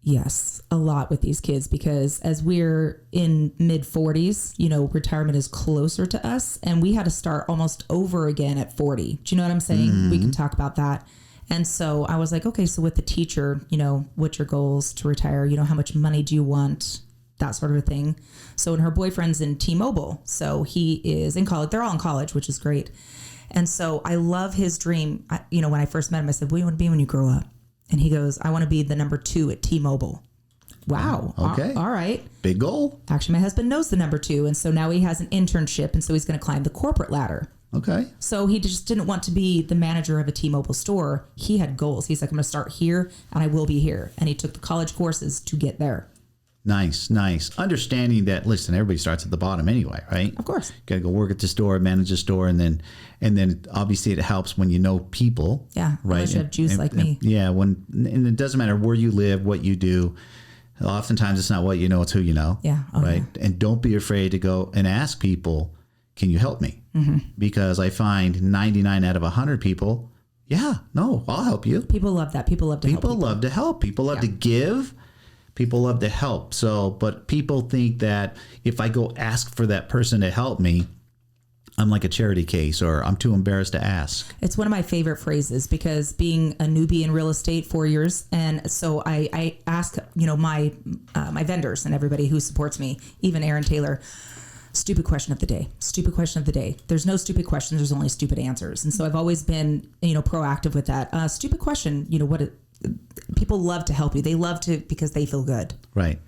Yes, a lot with these kids, because as we're in mid 40s, retirement is closer to us, and we had to start almost over again at 40. Do you know what I'm saying? We can talk about that. And so I was like, okay, so with the teacher, what's your goals to retire? How much money do you want? That sort of a thing. So, and her boyfriend's in T-Mobile. So he is in college. They're all in college, which is great. And so I love his dream. When I first met him, I said, what do you want to be when you grow up? And he goes, I want to be the number 2 at T-Mobile. Wow. Okay. All right. Big goal. Actually, my husband knows the number 2. And so now he has an internship. And so he's going to climb the corporate ladder. Okay. So he just didn't want to be the manager of a T-Mobile store. He had goals. He's like, I'm going to start here and I will be here. And he took the college courses to get there. Nice. Understanding that, listen, everybody starts at the bottom anyway, right? Of course. Got to go work at the store, manage the store, and then obviously it helps when you know people. Yeah. Right. Unless you have juice like me. And it doesn't matter where you live, what you do. Oftentimes it's not what you know, it's who you know. Yeah. Oh, right. yeah. And don't be afraid to go and ask people, can you help me? Mm-hmm. Because I find 99 out of 100 people, I'll help you. People love that. People love to help. People love to help. People love to give. People love to help. So, but people think that if I go ask for that person to help me, I'm like a charity case, or I'm too embarrassed to ask. It's one of my favorite phrases, because being a newbie in real estate 4 years, and so I ask, my vendors and everybody who supports me, even Erin Taylor, stupid question of the day. Stupid question of the day. There's no stupid questions. There's only stupid answers. And so I've always been, proactive with that. Stupid question. People love to help you. They love to, because they feel good. Right.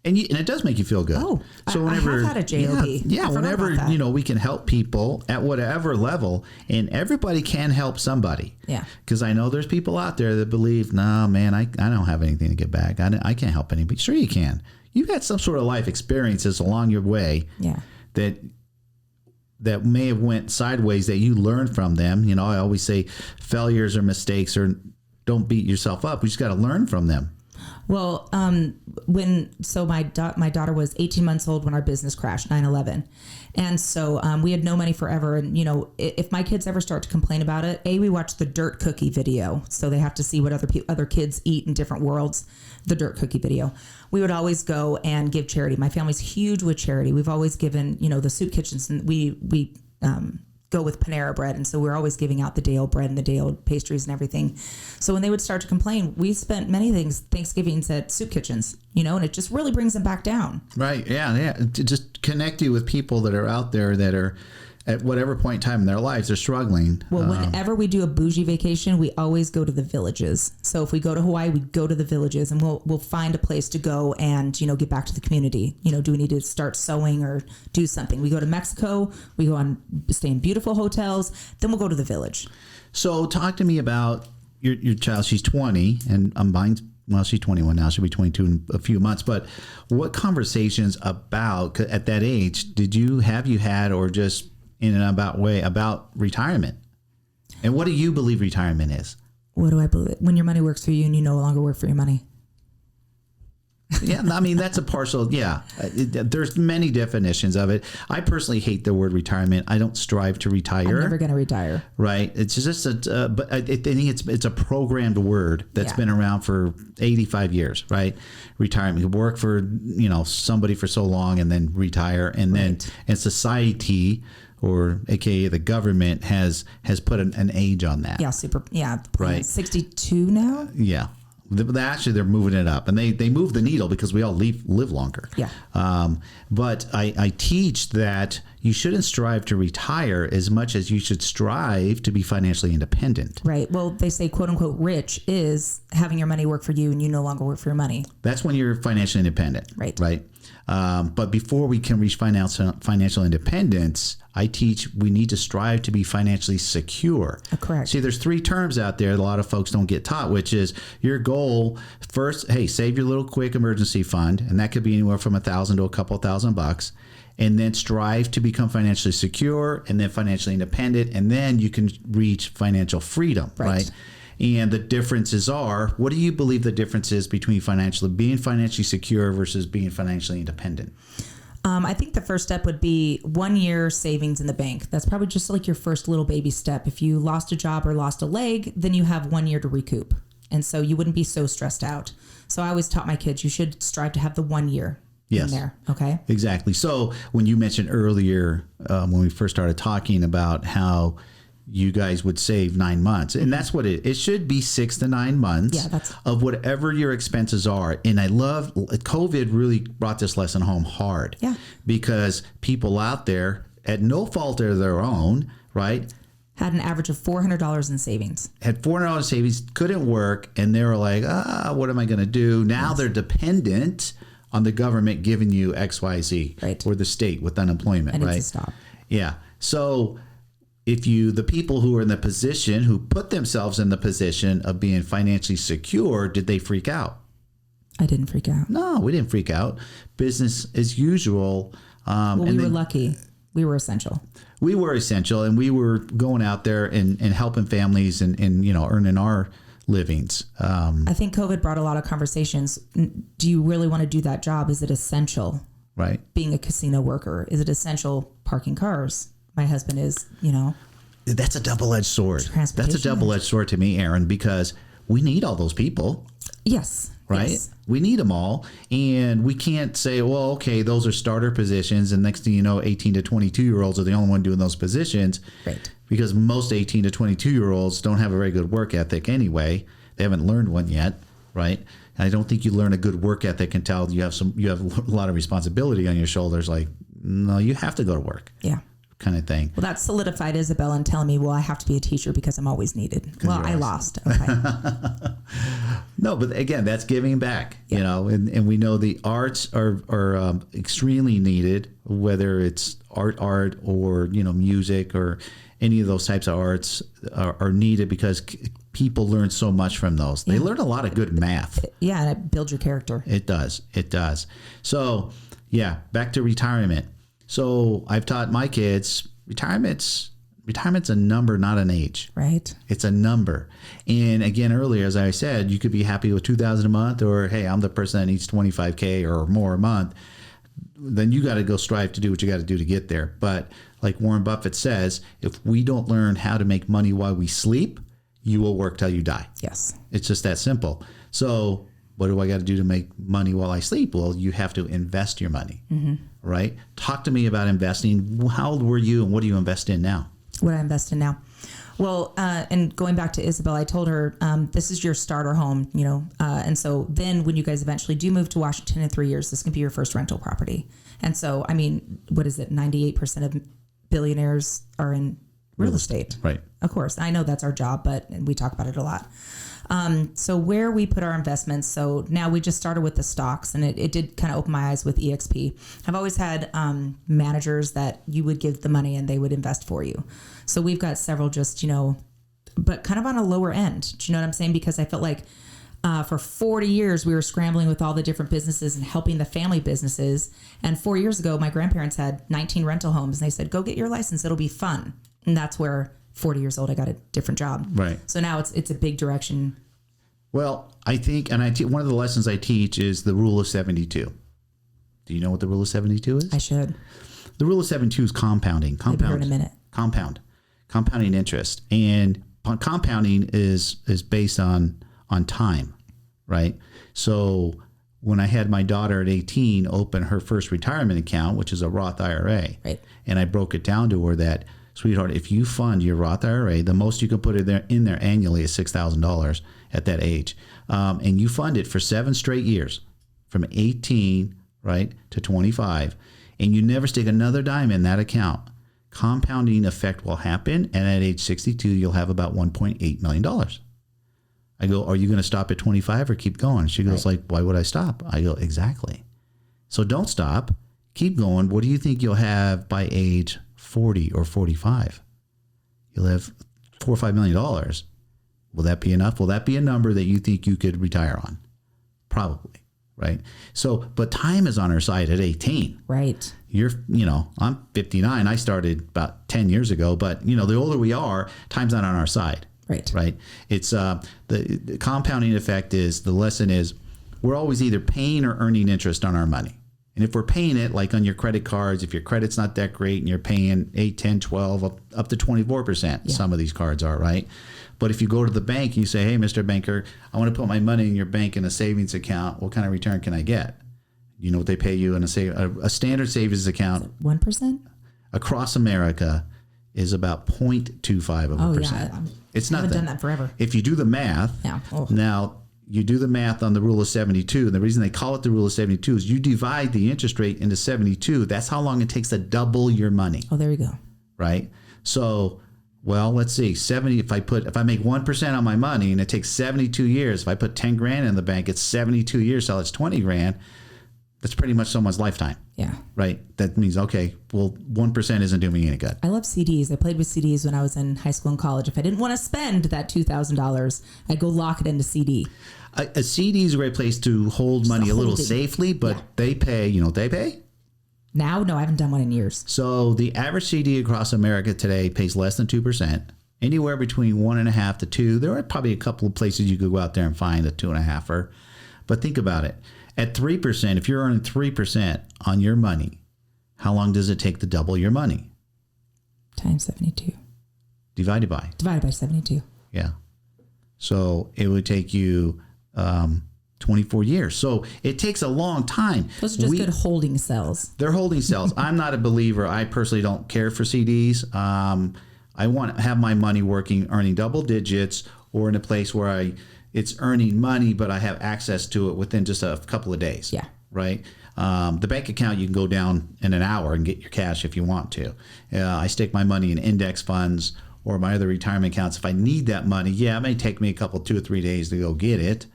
And it does make you feel good. Oh, so I have had a JOB. Whenever, we can help people at whatever level, and everybody can help somebody. Yeah. Because I know there's people out there that believe, no, man, I don't have anything to give back. I can't help anybody. Sure you can. You've had some sort of life experiences along your way. Yeah. That may have went sideways, that you learned from them. I always say failures or mistakes, or don't beat yourself up. We just got to learn from them. Well, my daughter was 18 months old when our business crashed, 9/11. And so we had no money forever. And, if my kids ever start to complain about it, we watch the dirt cookie video. So they have to see what other kids eat in different worlds, the dirt cookie video. We would always go and give charity. My family's huge with charity. We've always given, the soup kitchens, and we go with Panera bread. And so we're always giving out the day old bread and the day old pastries and everything. So when they would start to complain, we spent many Thanksgivings at soup kitchens, and it just really brings them back down. Right. Yeah. To just connect you with people that are out there that are at whatever point in time in their lives, they're struggling. Well, whenever we do a bougie vacation, we always go to the villages. So if we go to Hawaii, we go to the villages, and we'll find a place to go and, get back to the community. Do we need to start sewing or do something? We go to Mexico, we go on, stay in beautiful hotels, then we'll go to the village. So talk to me about your child. She's 20, and she's 21 now. She'll be 22 in a few months. But what conversations at that age have you had, or just in an about retirement? And what do you believe retirement is? What do I believe? When your money works for you and you no longer work for your money. Yeah, that's a partial. Yeah, there's many definitions of it. I personally hate the word retirement. I don't strive to retire. I'm never going to retire. Right. It's just but I think it's a programmed word that's been around for 85 years. Right. Retirement. You work for somebody for so long and then retire, and then society, or AKA the government, has put an age on that. Yeah. Super. Yeah. Right. 62 now. Yeah. Actually, they're moving it up, and they move the needle because we all live longer. Yeah. But I teach that you shouldn't strive to retire as much as you should strive to be financially independent. Right. Well, they say, quote unquote, rich is having your money work for you and you no longer work for your money. That's when you're financially independent. Right. Right. But before we can reach financial independence, I teach we need to strive to be financially secure. Correct. See, there's 3 terms out there a lot of folks don't get taught, which is your goal. First, hey, save your little quick emergency fund, and that could be anywhere from $1,000 to a couple $1,000, and then strive to become financially secure, and then financially independent, and then you can reach financial freedom, right? And the differences are, what do you believe the difference is between being financially secure versus being financially independent? I think the first step would be 1 year savings in the bank. That's probably just like your first little baby step. If you lost a job or lost a leg, then you have 1 year to recoup. And so you wouldn't be so stressed out. So I always taught my kids, you should strive to have the 1 year in there. Okay. Exactly. So when you mentioned earlier, when we first started talking about how you guys would save 9 months, and that's what it should be, 6 to 9 months of whatever your expenses are. And I love COVID really brought this lesson home hard. Yeah. Because people out there, at no fault of their own, right, Had an average of $400 in savings. Had $400 savings, couldn't work, and they were like, what am I going to do? Now they're dependent on the government giving you XYZ, right, or the state with unemployment, and right? It's to stop. Yeah. So the people who are in the position, who put themselves in the position of being financially secure, did they freak out? I didn't freak out. No, we didn't freak out. Business as usual. Well, we were lucky. We were essential. We were essential, and we were going out there and helping families and earning our livings. I think COVID brought a lot of conversations. Do you really want to do that job? Is it essential? Right. Being a casino worker, is it essential parking cars? My husband is, That's a double-edged sword. That's a double-edged sword to me, Erin, because we need all those people. Yes. Right? Yes. We need them all. And we can't say, well, okay, those are starter positions. And next thing you know, 18 to 22-year-olds are the only one doing those positions. Right. Because most 18 to 22-year-olds don't have a very good work ethic anyway. They haven't learned one yet. Right. And I don't think you learn a good work ethic until you have a lot of responsibility on your shoulders. Like, no, you have to go to work. Yeah. Kind of thing. Well, that solidified Isabel and telling me, well, I have to be a teacher because I'm always needed. Well, I lost. Okay. No, but again, that's giving back, and we know the arts are extremely needed, whether it's art or, music or any of those types of arts are needed because people learn so much from those. They learn a lot of good math. Yeah. And it builds your character. It does. It does. So yeah, back to retirement. So I've taught my kids retirement's a number, not an age. Right. It's a number. And again, earlier, as I said, you could be happy with $2,000 a month, or, hey, I'm the person that needs $25K or more a month. Then you got to go strive to do what you got to do to get there. But like Warren Buffett says, if we don't learn how to make money while we sleep, you will work till you die. Yes. It's just that simple. So what do I got to do to make money while I sleep? Well, you have to invest your money, right? Talk to me about investing. How old were you and what do you invest in now? What I invest in now? Well, and going back to Isabel, I told her, this is your starter home, and so then when you guys eventually do move to Washington in 3 years, this can be your first rental property. And so, I mean, what is it? 98% of billionaires are in real estate. Right. Of course. I know that's our job, but we talk about it a lot. So where we put our investments. So now we just started with the stocks, and it did kind of open my eyes with EXP. I've always had managers that you would give the money and they would invest for you. So we've got several just, but kind of on a lower end. Do you know what I'm saying? Because I felt like for 40 years we were scrambling with all the different businesses and helping the family businesses. And 4 years ago, my grandparents had 19 rental homes, and they said, go get your license. It'll be fun. And that's where 40 years old, I got a different job. Right. So now it's a big direction. Well, I think, and one of the lessons I teach is the rule of 72. Do you know what the rule of 72 is? I should. The rule of 72 is compounding. Maybe here in a minute. Compounding interest. And compounding is based on time, right? So when I had my daughter at 18 open her first retirement account, which is a Roth IRA, right, and I broke it down to her that, sweetheart, if you fund your Roth IRA, the most you can put in there annually is $6,000 at that age. And you fund it for 7 straight years, from 18, right, to 25, and you never stick another dime in that account. Compounding effect will happen, and at age 62, you'll have about $1.8 million. I go, are you going to stop at 25 or keep going? She goes, right, like, why would I stop? I go, exactly. So don't stop. Keep going. What do you think you'll have by age 40 or 45? You'll have $4 or $5 million. Will that be enough? Will that be a number that you think you could retire on? Probably, right? So, but time is on our side at 18. Right. I'm 59. I started about 10 years ago, but the older we are, time's not on our side. Right. Right. It's the compounding effect is, the lesson is, we're always either paying or earning interest on our money. And if we're paying it, like on your credit cards, if your credit's not that great and you're paying 8, 10, 12, up to 24%, some of these cards are, right? But if you go to the bank and you say, hey, Mr. Banker, I want to put my money in your bank in a savings account, what kind of return can I get? You know what they pay you in a standard savings account? 1%? Across America is about 0.25 of a percent. Yeah. It's nothing. I haven't done that forever. If you do the math, now you do the math on the rule of 72, and the reason they call it the rule of 72 is you divide the interest rate into 72. That's how long it takes to double your money. Oh, there you go. Right? So Well, let's see. 70. If I make 1% on my money and it takes 72 years, if I put 10 grand in the bank, it's 72 years. So it's 20 grand. That's pretty much someone's lifetime. Yeah. Right. That means, okay, well, 1% isn't doing me any good. I love CDs. I played with CDs when I was in high school and college. If I didn't want to spend that $2,000, I'd go lock it into CD. A CD is a great place to hold money a little safely, but they pay, you know what they pay? Now? No, I haven't done one in years. So the average CD across America today pays less than 2%, anywhere between 1.5 to 2. There are probably a couple of places you could go out there and find a 2.5-er. But think about it. At 3%, if you're earning 3% on your money, how long does it take to double your money? Times 72. Divided by? Divided by 72. Yeah. So it would take you 24 years. So it takes a long time. Those are just good holding cells. They're holding cells. I'm not a believer. I personally don't care for CDs. I want to have my money earning double digits, or in a place where it's earning money, but I have access to it within just a couple of days. Yeah. Right. The bank account, you can go down in an hour and get your cash if you want to. I stick my money in index funds or my other retirement accounts. If I need that money, it may take me 2 or 3 days to go get it,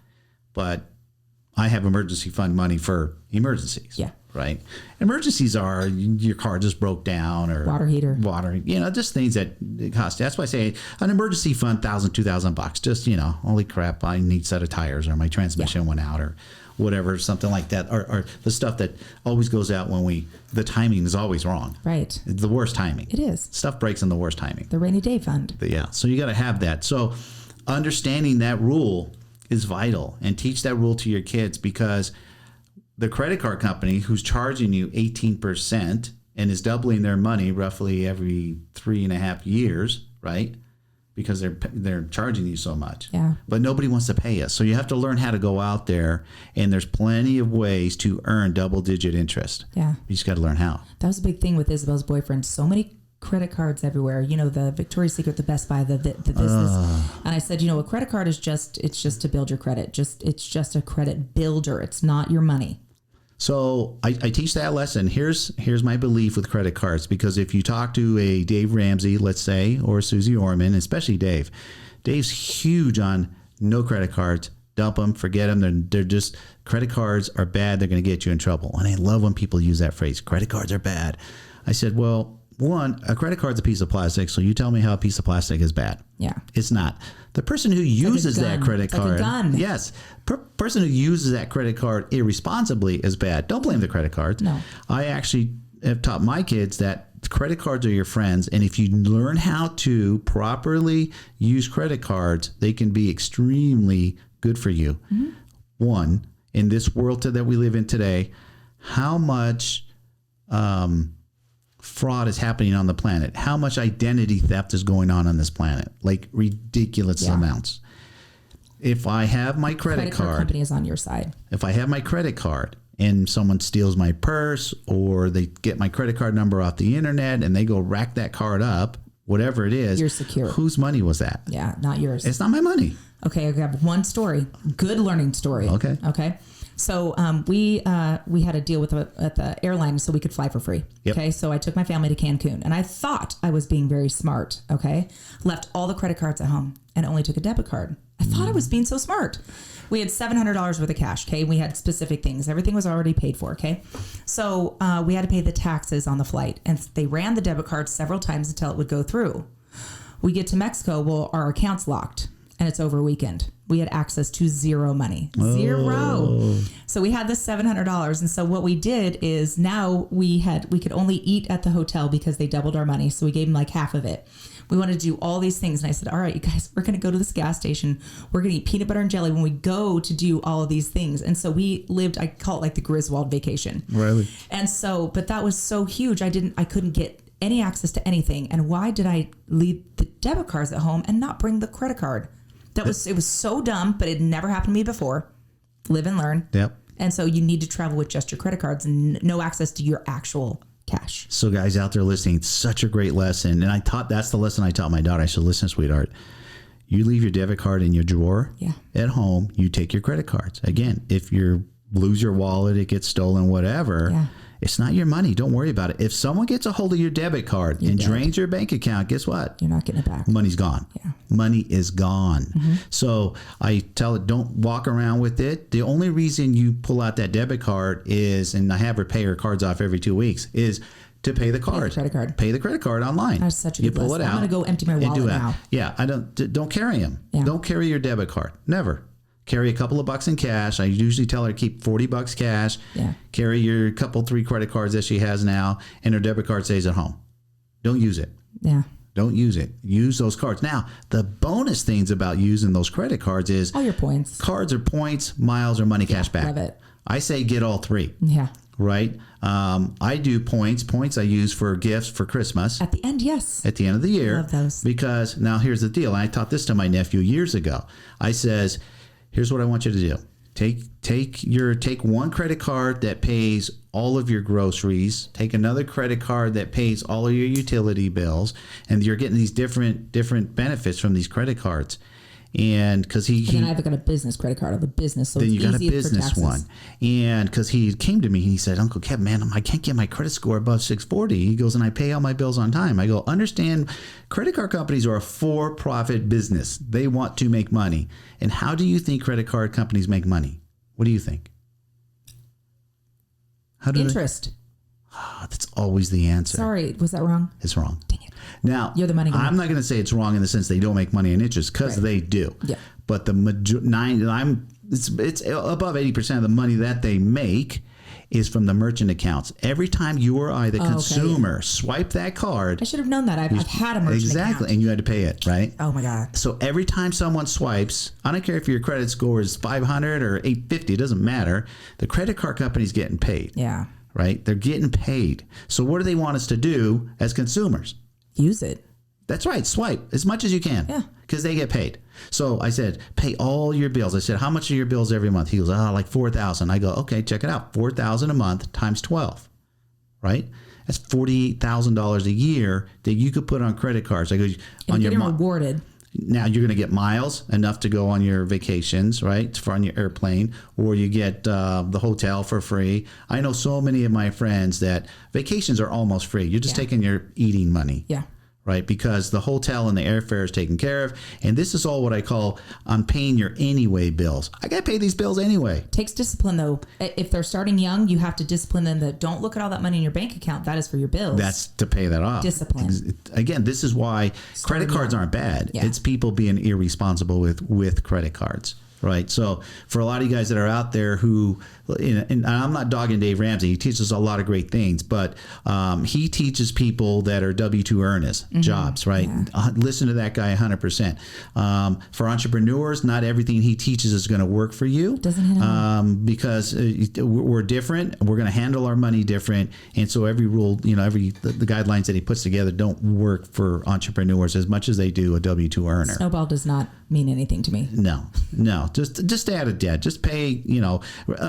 but I have emergency fund money for emergencies. Yeah. Right. Emergencies are your car just broke down, or water heater, just things that cost. That's why I say an emergency fund, $1,000-$2,000. Just, holy crap, I need a set of tires, or my transmission went out, or whatever, something like that, or the stuff that always goes out when the timing is always wrong. Right. It's the worst timing. It is. Stuff breaks in the worst timing. The rainy day fund. But yeah. So you got to have that. So understanding that rule is vital, and teach that rule to your kids, because the credit card company who's charging you 18% and is doubling their money roughly every 3.5 years, right? Because they're charging you so much. Yeah. But nobody wants to pay us. So you have to learn how to go out there, and there's plenty of ways to earn double-digit interest. Yeah. You just got to learn how. That was a big thing with Isabel's boyfriend. So many credit cards everywhere. The Victoria's Secret, the Best Buy, the this. And I said, a credit card is just to build your credit. It's just a credit builder. It's not your money. So I teach that lesson. Here's my belief with credit cards, because if you talk to a Dave Ramsey, let's say, or Susie Orman, especially Dave's huge on no credit cards. Dump them, forget them. They're just, credit cards are bad. They're going to get you in trouble. And I love when people use that phrase, credit cards are bad. I said, well, one, a credit card's a piece of plastic, so you tell me how a piece of plastic is bad. Yeah. It's not. The person who uses that credit card, like a gun. Yes, person who uses that credit card irresponsibly is bad. Don't blame the credit cards. No. I actually have taught my kids that credit cards are your friends, and if you learn how to properly use credit cards, they can be extremely good for you. Mm-hmm. One, in this world that we live in today, how much fraud is happening on the planet, how much identity theft is going on this planet, like ridiculous amounts. If I have my credit card company is on your side. If I have my credit card and someone steals my purse, or they get my credit card number off the internet and they go rack that card up, whatever it is, you're secure. Whose money was that? Yeah, not yours. It's not my money. Okay, I have one story. Good learning story. Okay. So we had a deal at the airline so we could fly for free. Yep. Okay, so I took my family to Cancun, and I thought I was being very smart. Okay, left all the credit cards at home and only took a debit card. I thought I was being so smart. We had $700 worth of cash. Okay, we had specific things. Everything was already paid for. Okay, so we had to pay the taxes on the flight, and they ran the debit card several times until it would go through. We get to Mexico. Well, our account's locked. And it's over a weekend. We had access to zero money. Zero. So we had this $700. And so what we did is now we could only eat at the hotel because they doubled our money. So we gave them like half of it. We wanted to do all these things. And I said, all right, you guys, we're going to go to this gas station. We're going to eat peanut butter and jelly when we go to do all of these things. And so we lived, I call it like the Griswold vacation. Really? And so, but that was so huge. I couldn't get any access to anything. And why did I leave the debit cards at home and not bring the credit card? It was so dumb, but it never happened to me before. Live and learn. Yep. And so you need to travel with just your credit cards and no access to your actual cash. So guys out there listening, it's such a great lesson. And that's the lesson I taught my daughter. I said, listen, sweetheart, you leave your debit card in your drawer at home, you take your credit cards. Again, if you lose your wallet, it gets stolen, whatever. Yeah. It's not your money. Don't worry about it. If someone gets a hold of your debit card and drains your bank account, guess what? You're not getting it back. Money's gone. Yeah. Money is gone. So I tell it, don't walk around with it. The only reason you pull out that debit card is, and I have her pay her cards off every 2 weeks, is to pay the card. Credit card. Pay the credit card online. That's such a You good pull list. it out. I'm going to go empty my and wallet do it. now. Yeah, don't carry them. Yeah. Don't carry your debit card. Never. Carry a couple of bucks in cash. I usually tell her to keep $40 cash. Yeah. Carry your three credit cards that she has now, and her debit card stays at home. Don't use it. Yeah. Don't use it. Use those cards. Now, the bonus things about using those credit cards is All your points. cards are points, miles, or money cash back. Love it. I say get all three. Yeah. Right? I do points. Points I use for gifts for Christmas At the end, yes. at the end of the year. Love those. Because now here's the deal. I taught this to my nephew years ago. I says, here's what I want you to do. Take one credit card that pays all of your groceries. Take another credit card that pays all of your utility bills, and you're getting these different benefits from these credit cards. And because And then I've got a business credit card of a business, so then it's you got a easy for business taxes. one. And because he came to me and he said, Uncle Kev, man, I can't get my credit score above 640. He goes, and I pay all my bills on time. I go, understand, credit card companies are a for-profit business. They want to make money. And how do you think credit card companies make money? What do you think? How do Interest. that's always the answer. Sorry, was that wrong? It's wrong. Dang it. Now, You're the money guy. I'm not going to say it's wrong in the sense they don't make money in interest, because they do. Yeah. But the it's above 80% of the money that they make is from the merchant accounts. Every time you or I, the consumer, swipe that card, I should have known that. I've had a merchant exactly, account. and you had to pay it, right? Oh my God. So every time someone swipes, I don't care if your credit score is 500 or 850, it doesn't matter. The credit card company's getting paid. Yeah. Right? They're getting paid. So what do they want us to do as consumers? Use it. That's right. Swipe as much as you can. Yeah. Because they get paid. So I said, pay all your bills. I said, how much are your bills every month? He goes, like $4,000. I go, okay, check it out. $4,000 a month times 12. Right? That's $48,000 a year that you could put on credit cards. I go, And getting rewarded. now you're going to get miles enough to go on your vacations, right? For on your airplane, or you get the hotel for free. I know so many of my friends that vacations are almost free. You're just taking your eating money. Yeah. Right? Because the hotel and the airfare is taken care of. And this is all what I call I'm paying your anyway bills. I got to pay these bills anyway. Takes discipline though. If they're starting young, you have to discipline them that don't look at all that money in your bank account. That is for your bills. That's to pay that off. Discipline. Again, this is why credit cards aren't bad. Yeah. It's people being irresponsible with credit cards. Right. So for a lot of you guys that are out there who, and I'm not dogging Dave Ramsey, he teaches a lot of great things, but he teaches people that are W-2 earners, jobs, right? Yeah. Listen to that guy 100%. For entrepreneurs, not everything he teaches is going to work for you. Doesn't hit because we're different. We're going to handle our money different. And so every rule, the guidelines that he puts together don't work for entrepreneurs as much as they do a W-2 earner. Snowball does not mean anything to me. No. Just stay out of debt. Just pay,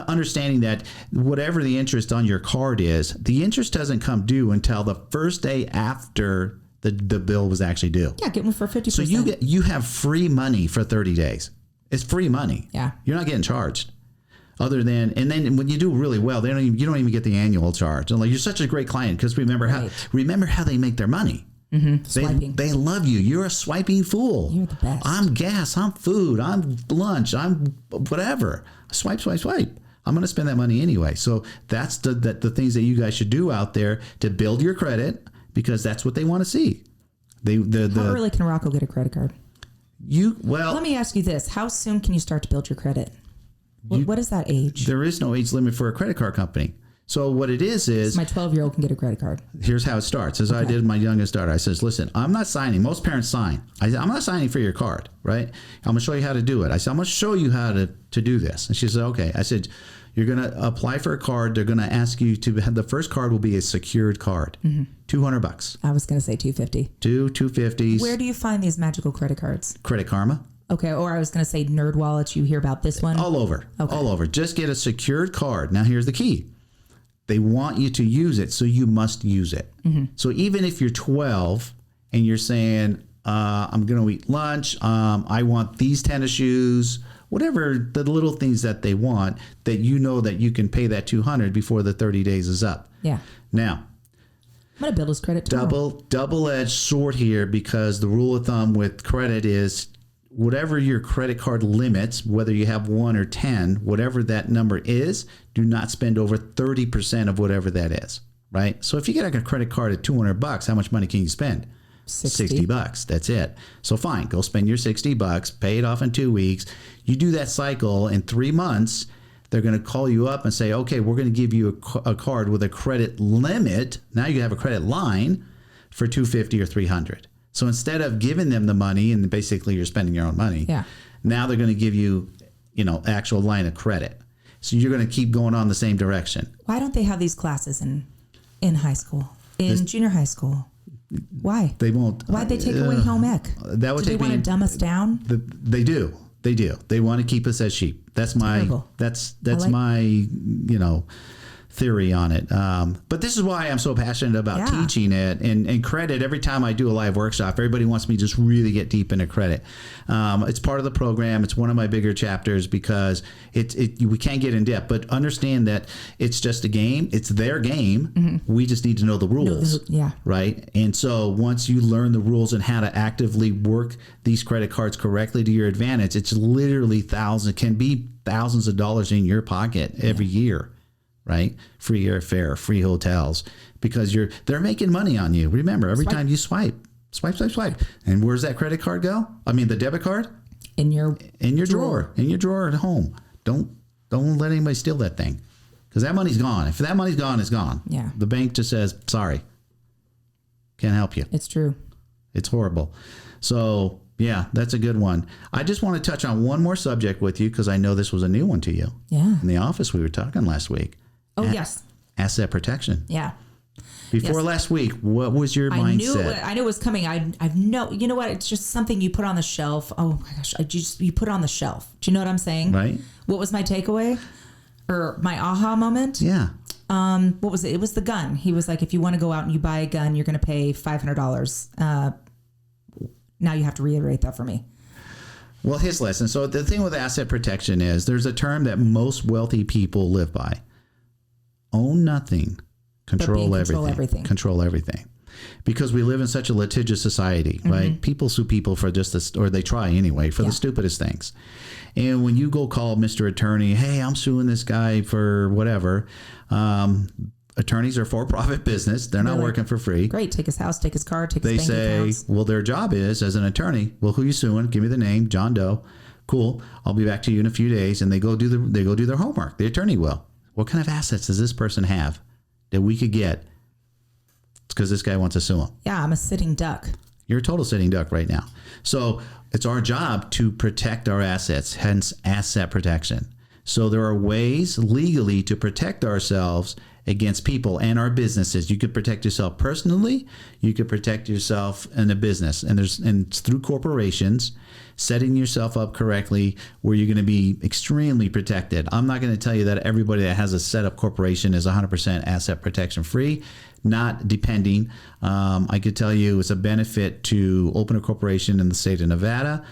understanding that whatever the interest on your card is, the interest doesn't come due until the first day after the bill was actually due. Yeah, get one for 50%. So you have free money for 30 days. It's free money. Yeah. You're not getting charged. And then when you do really well, you don't even get the annual charge. And you're such a great client because remember how they make their money. Swiping. They love you. You're a swiping fool. You're the best. I'm gas. I'm food. I'm lunch. I'm whatever. Swipe, swipe, swipe. I'm going to spend that money anyway. So that's the things that you guys should do out there to build your credit, because that's what they want to see. How early can Rocco get a credit card? Let me ask you this. How soon can you start to build your credit? What is that age? There is no age limit for a credit card company. So what it is my 12-year-old can get a credit card. Here's how it starts. As I did with my youngest daughter, I says, listen, I'm not signing. Most parents sign. I'm not signing for your card, right? I'm going to show you how to do it. I said, I'm going to show you how to do this. And she said, okay. I said, you're going to apply for a card. They're going to ask you to have, the first card will be a secured card. $200. I was going to say $250. $250s. Where do you find these magical credit cards? Credit Karma. Okay, or I was going to say Nerd Wallets. You hear about this one? All over. Okay. All over. Just get a secured card. Now, here's the key. They want you to use it, so you must use it. So even if you're 12 and you're saying, I'm going to eat lunch, I want these tennis shoes, whatever the little things that they want, that you know that you can pay that $200 before the 30 days is up. Yeah. Now, I'm going to build his credit tomorrow. double-edged sword here, because the rule of thumb with credit is whatever your credit card limits, whether you have 1 or 10, whatever that number is, do not spend over 30% of whatever that is, right? So if you get like a credit card at $200, how much money can you spend? 60 bucks. That's it. So fine, go spend your 60 bucks, pay it off in 2 weeks. You do that cycle in 3 months. They're going to call you up and say, okay, we're going to give you a card with a credit limit. Now you have a credit line for $250 or $300. So instead of giving them the money and basically you're spending your own money, now they're going to give you, actual line of credit. So you're going to keep going on the same direction. Why don't they have these classes in high school, in junior high school? Why? They won't. Why'd they take away home ec? That would do they want to dumb us down? They do. They want to keep us as sheep. That's my Terrible. that's my theory on it. But this is why I'm so passionate about teaching it and credit. Every time I do a live workshop, everybody wants me to just really get deep into credit. It's part of the program. It's one of my bigger chapters because we can't get in depth, but understand that it's just a game. It's their game. Mm-hmm. We just need to know the rules. Right. And so once you learn the rules and how to actively work these credit cards correctly to your advantage, it's literally thousands of dollars in your pocket every year. Right? Free airfare, free hotels, because they're making money on you. Remember, every time you swipe. And where's that credit card go? I mean, the debit card? In your drawer. In your drawer at home. Don't let anybody steal that thing, because that money's gone. If that money's gone, it's gone. Yeah. The bank just says, sorry, can't help you. It's true. It's horrible. So yeah, that's a good one. I just want to touch on one more subject with you, because I know this was a new one to you. Yeah. In the office, we were talking last week. Oh, yes. Asset protection. Yeah. Before last week, what was your mindset? I knew it was coming. You know what? It's just something you put on the shelf. Oh my gosh. You put it on the shelf. Do you know what I'm saying? Right. What was my takeaway or my aha moment? Yeah. What was it? It was the gun. He was like, if you want to go out and you buy a gun, you're going to pay $500. Now you have to reiterate that for me. Well, his lesson. So the thing with asset protection is there's a term that most wealthy people live by. Own nothing, control everything. Control everything. Because we live in such a litigious society, right? Mm-hmm. People sue people for just this, or they try anyway, for the stupidest things. And when you go call Mr. Attorney, hey, I'm suing this guy for whatever, attorneys are for-profit business. They're not working for free. Great. Take his house, take his car, take his bank accounts. They say, well, their job is, as an attorney, well, who you suing? Give me the name, John Doe. Cool. I'll be back to you in a few days. And they go do their homework. The attorney will. What kind of assets does this person have that we could get? It's because this guy wants to sue him. Yeah, I'm a sitting duck. You're a total sitting duck right now. So it's our job to protect our assets, hence asset protection. So there are ways legally to protect ourselves against people and our businesses. You could protect yourself personally. You could protect yourself in a business. And it's through corporations, setting yourself up correctly where you're going to be extremely protected. I'm not going to tell you that everybody that has a set up corporation is 100% asset protection free. Not depending. I could tell you it's a benefit to open a corporation in the state of Nevada.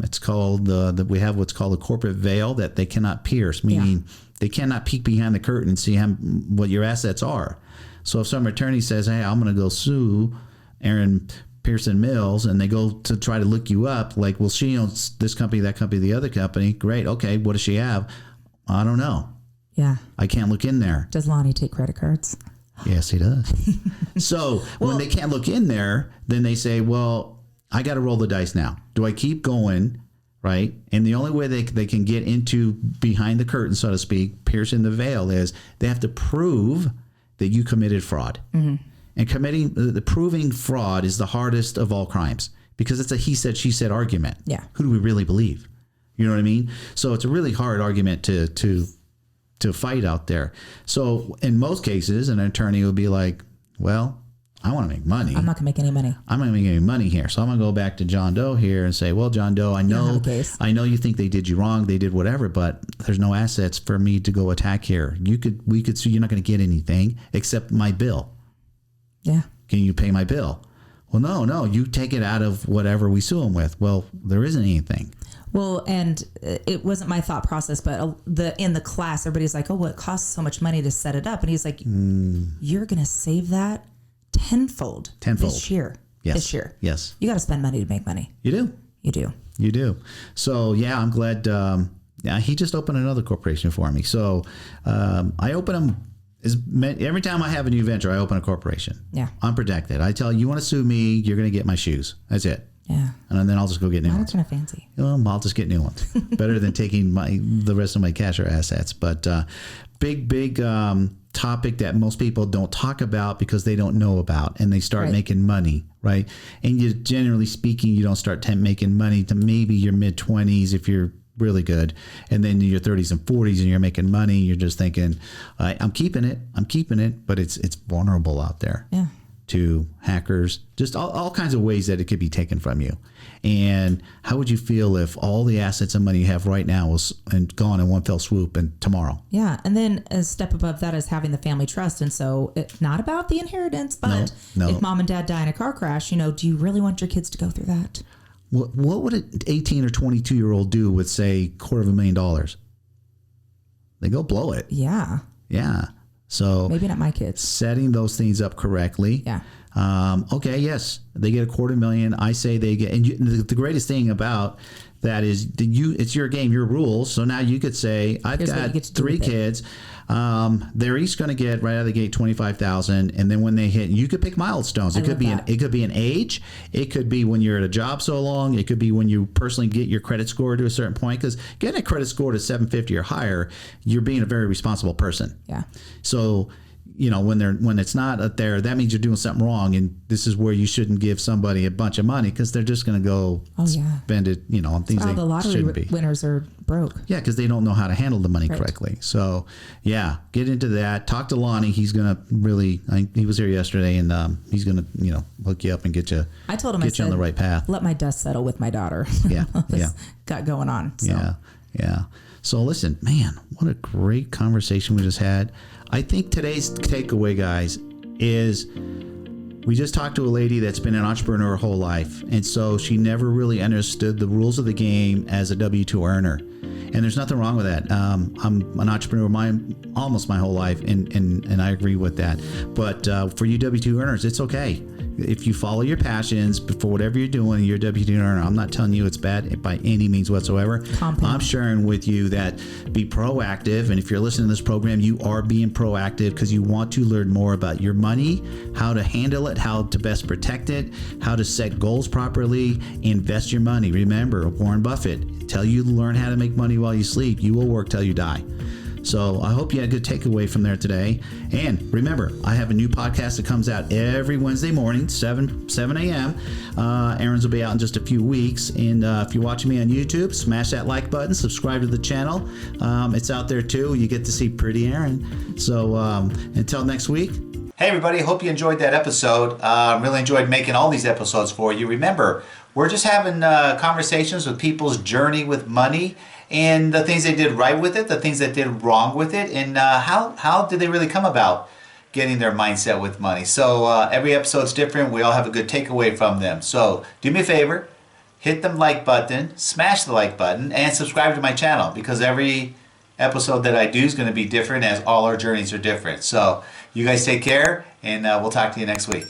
It's called we have what's called a corporate veil that they cannot pierce, meaning they cannot peek behind the curtain and see what your assets are. So if some attorney says, hey, I'm going to go sue Erin Pearson Mills, and they go to try to look you up, like, well, she owns this company, that company, the other company. Great. Okay. What does she have? I don't know. Yeah. I can't look in there. Does Lonnie take credit cards? Yes, he does. So when they can't look in there, then they say, well, I got to roll the dice now. Do I keep going? Right. And the only way they can get into behind the curtain, so to speak, piercing the veil, is they have to prove that you committed fraud. Mm-hmm. And proving fraud is the hardest of all crimes, because it's a he said, she said argument. Yeah. Who do we really believe? You know what I mean? So it's a really hard argument to fight out there. So in most cases, an attorney will be like, well, I want to make money. I'm not going to make any money. I'm not going to make any money here. So I'm going to go back to John Doe here and say, well, John Doe, I know you think they did you wrong. They did whatever, but there's no assets for me to go attack here. We could sue. You're not going to get anything except my bill. Yeah. Can you pay my bill? Well, no, you take it out of whatever we sue them with. Well, there isn't anything. Well, and it wasn't my thought process, but in the class, everybody's like, oh, well, it costs so much money to set it up. And he's like, you're going to save that tenfold this year. Yes. This year. Yes. You got to spend money to make money. You do. You do. You do. So, yeah, I'm glad. He just opened another corporation for me. So I open them. Every time I have a new venture, I open a corporation. Yeah. Unprotected. I tell you want to sue me, you're going to get my shoes. That's it. Yeah. And then I'll just go get new Mine are ones. kind of fancy. Well, I'll just get new ones. Better than taking the rest of my cash or assets. But big topic that most people don't talk about because they don't know about, and they start making money, right? And you, generally speaking, you don't start making money to maybe your mid-20s if you're really good, and then in your 30s and 40s and you're making money, you're just thinking, I'm keeping it, but it's vulnerable out there. Yeah. To hackers, just all kinds of ways that it could be taken from you. And how would you feel if all the assets and money you have right now was gone in one fell swoop and tomorrow? Yeah. And then a step above that is having the family trust. And so it's not about the inheritance, but if mom and dad die in a car crash, do you really want your kids to go through that? What would an 18 or 22-year-old do with, say, $250,000? They go blow it. Yeah. Yeah. So maybe not my kids. Setting those things up correctly. Yeah. Okay. Yes, they get $250,000. I say they get, and the greatest thing about that is it's your game, your rules. So now you could say, I've got 3 kids. They're each going to get right out of the gate $25,000, and then when they hit, you could pick milestones. It could be an age. It could be when you're at a job so long. It could be when you personally get your credit score to a certain point. Because getting a credit score to 750 or higher, you're being a very responsible person. Yeah. So when it's not up there, that means you're doing something wrong, and this is where you shouldn't give somebody a bunch of money because they're just going to go spend it, on things they the lottery shouldn't be. Winners are broke. Yeah, because they don't know how to handle the money correctly. So, yeah, get into that. Talk to Lonnie. He's going to really. He was here yesterday, and he's going to hook you up and get you. I told him get you on the right path. Let my dust settle with my daughter. Yeah, got going on. So. Yeah. So listen, man, what a great conversation we just had. I think today's takeaway, guys, is we just talked to a lady that's been an entrepreneur her whole life. And so she never really understood the rules of the game as a W-2 earner. And there's nothing wrong with that. I'm an entrepreneur almost my whole life, and I agree with that. But for you W-2 earners, it's okay. If you follow your passions for whatever you're doing, you're a W-2 earner. I'm not telling you it's bad by any means whatsoever. I'm sharing with you that be proactive. And if you're listening to this program, you are being proactive because you want to learn more about your money, how to handle it, how to best protect it, how to set goals properly, invest your money. Remember, Warren Buffett, tell you to learn how to make money while you sleep. You will work till you die. So I hope you had a good takeaway from there today. And remember, I have a new podcast that comes out every Wednesday morning, 7 a.m. Erin's will be out in just a few weeks. And if you're watching me on YouTube, smash that like button, subscribe to the channel. It's out there too. You get to see pretty Erin. So until next week. Hey everybody, hope you enjoyed that episode. Really enjoyed making all these episodes for you. Remember, we're just having conversations with people's journey with money and the things they did right with it, the things that did wrong with it, and how did they really come about getting their mindset with money. So every episode's different. We all have a good takeaway from them. So do me a favor, hit the like button, smash the like button, and subscribe to my channel because every episode that I do is going to be different as all our journeys are different. So you guys take care, and we'll talk to you next week.